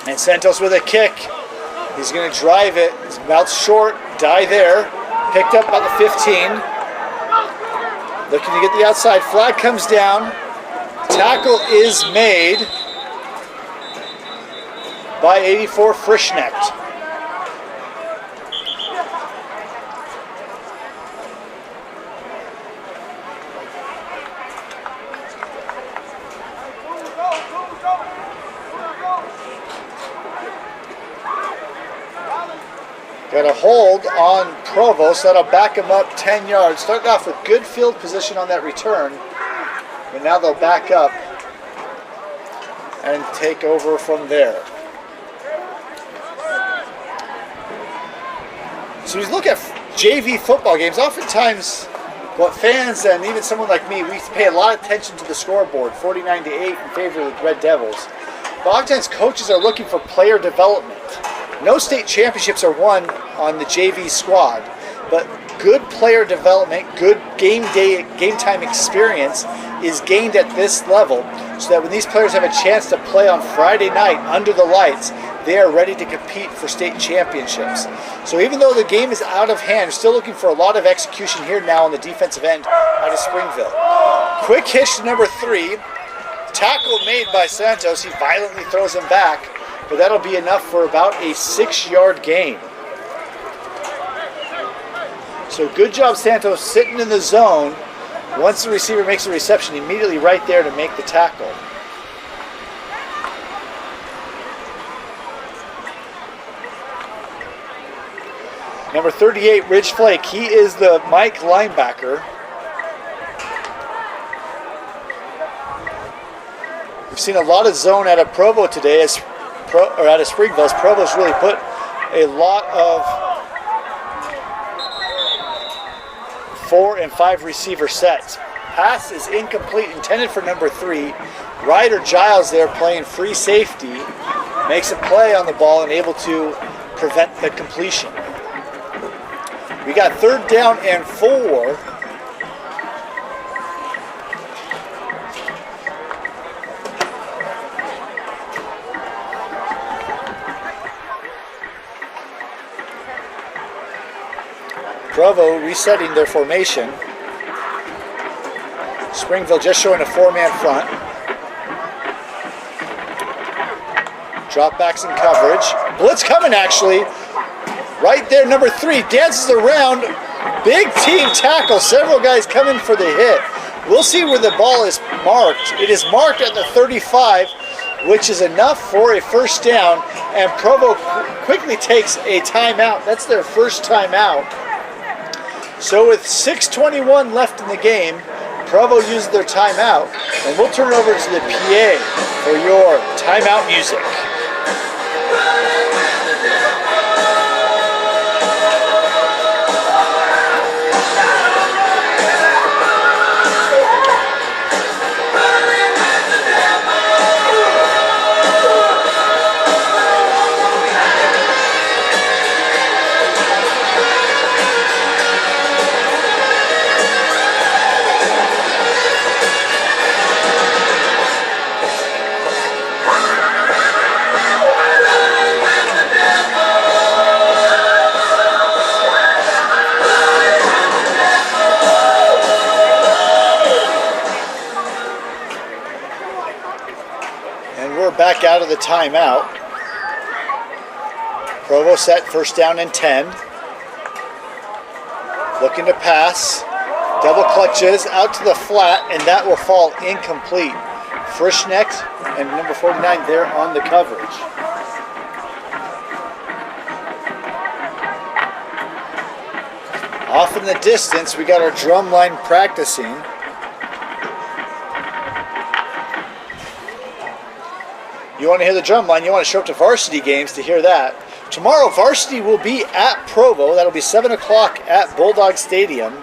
And Santos with a kick. He's going to drive it. His mouth short. Die there. Picked up about the 15. Looking to get the outside. Flag comes down. Tackle is made by 84 Frischnecht. Got a hold on Provo, so that'll back him up 10 yards. Started off with good field position on that return, but now they'll back up and take over from there. So you look at JV football games, oftentimes what fans and even someone like me, we pay a lot of attention to the scoreboard, 49-8 in favor of the Red Devils. But oftentimes coaches are looking for player development. No state championships are won on the JV squad, but good player development, good game time experience is gained at this level, so that when these players have a chance to play on Friday night under the lights, they are ready to compete for state championships. So even though the game is out of hand, we're still looking for a lot of execution here now on the defensive end out of Springville. Quick hitch to number 3. Tackle made by Santos. He violently throws him back, but that'll be enough for about a 6-yard gain. So good job, Santos, sitting in the zone. Once the receiver makes the reception, immediately right there to make the tackle. Number 38, Ridge Flake. He is the Mike linebacker. We've seen a lot of zone out of Provo today, out of Springville, as Provo's really put a lot of 4 and 5 receiver sets. Pass is incomplete, intended for number 3. Ryder Giles there playing free safety, makes a play on the ball and able to prevent the completion. We got 3rd down and 4. Provo resetting their formation. Springville just showing a 4-man front. Drop backs in coverage. Blitz coming actually. Right there, number 3 dances around. Big team tackle. Several guys coming for the hit. We'll see where the ball is marked. It is marked at the 35, which is enough for a 1st down. And Provo quickly takes a timeout. That's their first timeout. So with 6:21 left in the game, Provo used their timeout, and we'll turn it over to the PA for your timeout music. Back out of the timeout. Provo set 1st down and 10. Looking to pass. Double clutches out to the flat, and that will fall incomplete. Frischnecht and number 49 there on the coverage. Off in the distance, we got our drum line practicing. You want to hear the drum line, you want to show up to varsity games to hear that. Tomorrow, varsity will be at Provo. That'll be 7 o'clock at Bulldog Stadium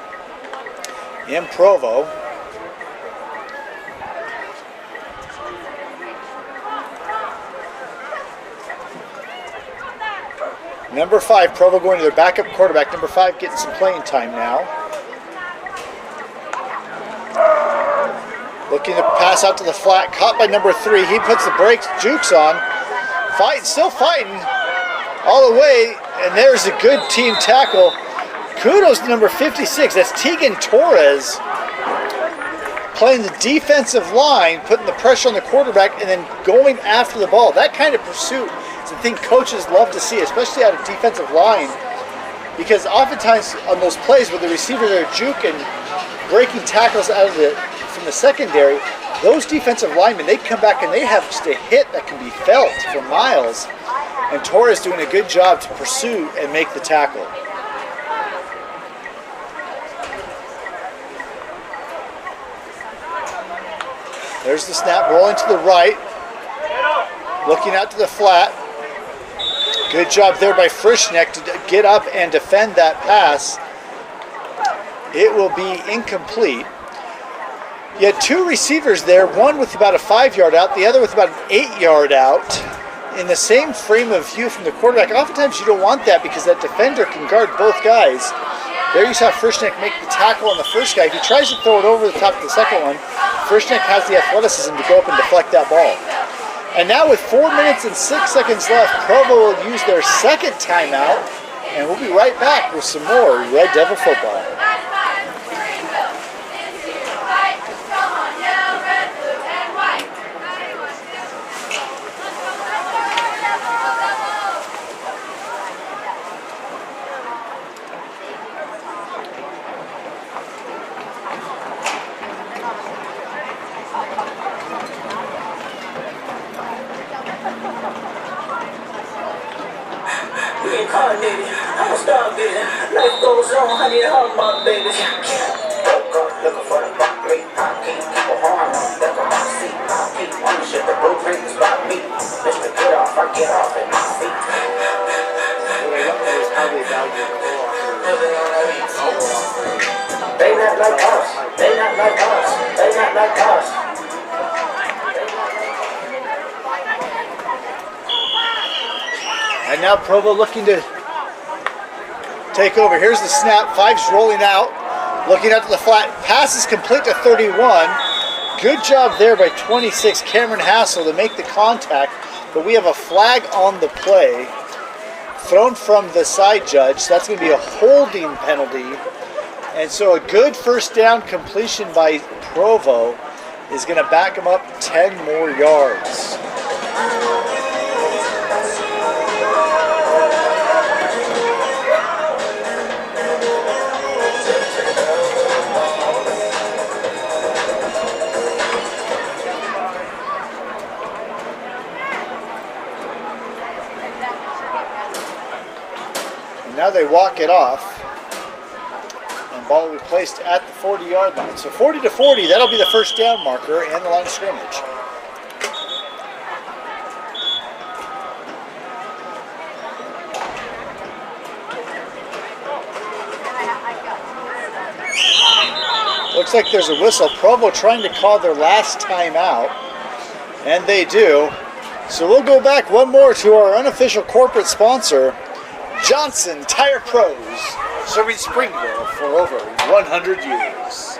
in Provo. Number 5, Provo going to their backup quarterback. Number 5 getting some playing time now. Looking to pass out to the flat. Caught by number 3. He puts the brakes, jukes on. Still fighting all the way. And there's a good team tackle. Kudos to number 56. That's Tegan Torres playing the defensive line, putting the pressure on the quarterback, and then going after the ball. That kind of pursuit is the thing coaches love to see, especially out of defensive line, because oftentimes on those plays where the receivers are juking, breaking tackles from the secondary, those defensive linemen, they come back and they have just a hit that can be felt for miles. And Torres doing a good job to pursue and make the tackle. There's the snap, rolling to the right, looking out to the flat. Good job there by Frischneck to get up and defend that pass. It will be incomplete. You had 2 receivers there, one with about a 5-yard out, the other with about an 8-yard out, in the same frame of view from the quarterback. Oftentimes you don't want that because that defender can guard both guys. There you saw Frischneck make the tackle on the first guy. If he tries to throw it over the top of the second one, Frischneck has the athleticism to go up and deflect that ball. And now with 4 minutes and 6 seconds left, Provo will use their second timeout, and we'll be right back with some more Red Devil football. Reincarnated, I'm a stargazer. Life goes on, honey, all my babies. Woke up looking for the buck me. I keep people harm them. That's on my seat. I keep ownership. The blueprint is by me. Mr. Get Off, I get off at my feet. They not like us. They not like us. They not like us. And now Provo looking to take over. Here's the snap. 5's rolling out. Looking out to the flat. Pass is complete to 31. Good job there by 26, Cameron Hassel, to make the contact. But we have a flag on the play. Thrown from the side judge. So that's going to be a holding penalty. And so a good first down completion by Provo is going to back him up 10 more yards. Now they walk it off, and ball will be placed at the 40-yard line. So 40 to 40, that'll be the first down marker and the line of scrimmage. Looks like there's a whistle. Provo trying to call their last timeout, and they do. So we'll go back one more to our unofficial corporate sponsor, Johnson Tire Pros, serving Springville for over 100 years.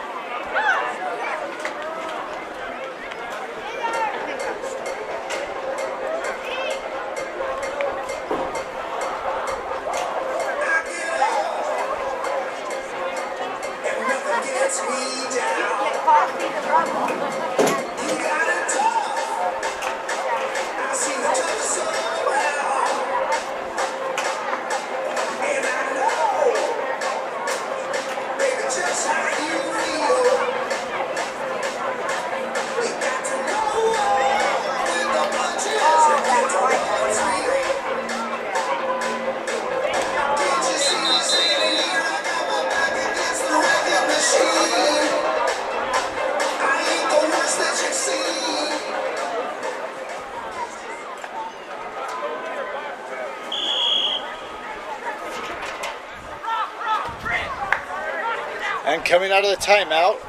And coming out of the timeout,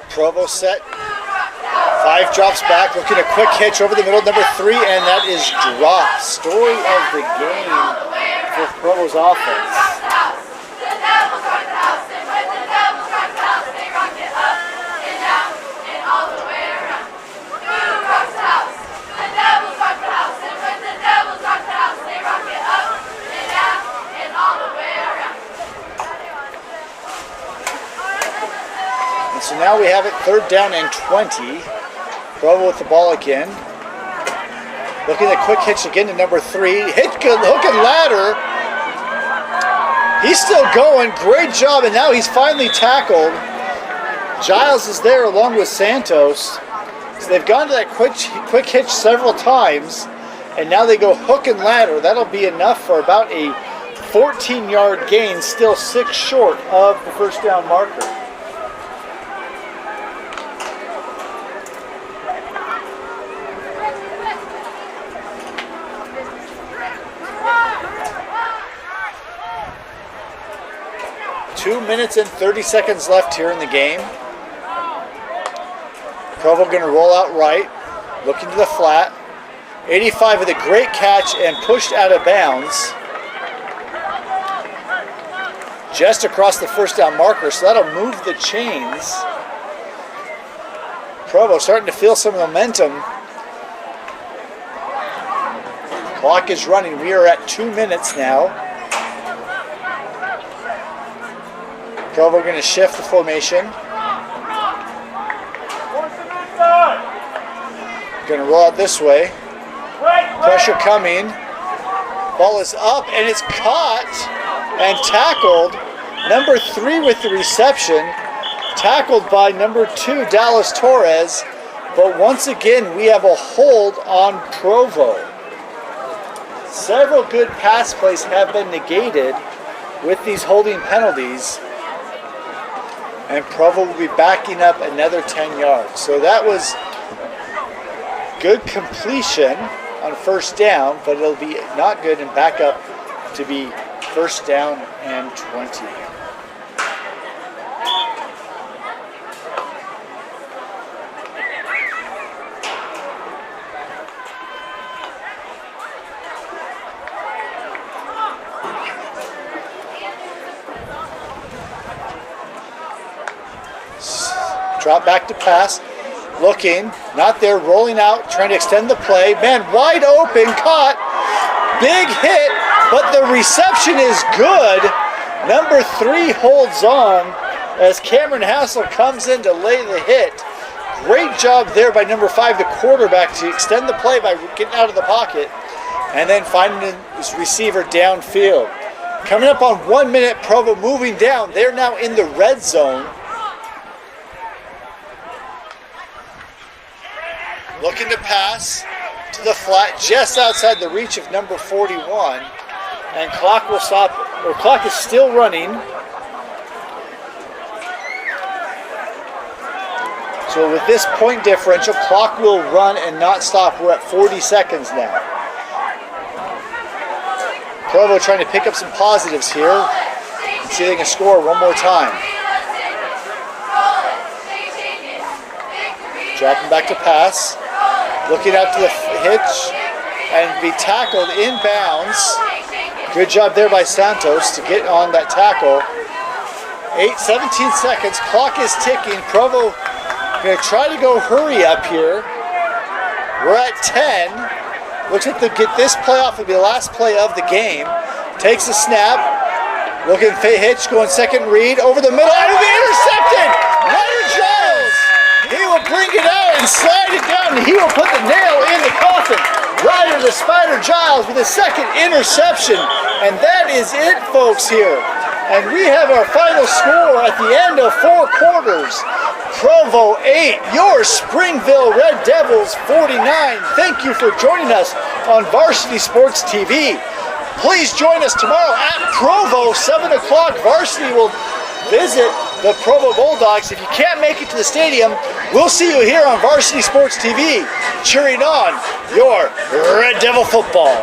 Provo set. 5 drops back, looking a quick hitch over the middle, number 3, and that is dropped. Story of the game for Provo's offense. And so now we have it 3rd down and 20. Provo with the ball again. Looking at quick hitch again to number 3. Hook and ladder. He's still going. Great job. And now he's finally tackled. Giles is there along with Santos. So they've gone to that quick hitch several times. And now they go hook and ladder. That'll be enough for about a 14-yard gain. Still 6 short of the first down marker. Two minutes and 30 seconds left here in the game. Provo going to roll out right, looking to the flat. 85 with a great catch and pushed out of bounds. Just across the first down marker, so that'll move the chains. Provo starting to feel some momentum. Clock is running. We are at 2 minutes now. Provo going to shift the formation. Going to roll out this way. Pressure coming. Ball is up and it's caught and tackled. Number 3 with the reception. Tackled by number 2, Dallas Torres. But once again, we have a hold on Provo. Several good pass plays have been negated with these holding penalties. And Provo will be backing up another 10 yards. So that was good completion on first down, but it'll be not good and back up to be first down and 20. Drop back to pass. Looking, not there, rolling out, trying to extend the play. Man, wide open, caught. Big hit, but the reception is good. Number 3 holds on as Cameron Hassel comes in to lay the hit. Great job there by number 5, the quarterback, to extend the play by getting out of the pocket and then finding his receiver downfield. Coming up on 1 minute, Provo moving down. They're now in the red zone. Looking to pass to the flat just outside the reach of number 41. And clock will stop, or clock is still running. So with this point differential, clock will run and not stop. We're at 40 seconds now. Provo trying to pick up some positives here. See if they can score one more time. Dropping back to pass. Looking out to the hitch and be tackled inbounds. Good job there by Santos to get on that tackle. 17 seconds. Clock is ticking. Provo going to try to go hurry up here. We're at 10. Looks like they'll get this play off. It'll be the last play of the game. Takes a snap. Looking hitch, going second read over the middle. And it'll be intercepted. Leonard Giles. He will bring it out and slide it down, and he will put the nail in the coffin. Ryder the Spider Giles with his second interception. And that is it, folks, here. And we have our final score at the end of 4 quarters. Provo 8, your Springville Red Devils 49. Thank you for joining us on Varsity Sports TV. Please join us tomorrow at Provo, 7 o'clock. Varsity will visit the Provo Bulldogs. If you can't make it to the stadium, we'll see you here on Varsity Sports TV, cheering on your Red Devil football.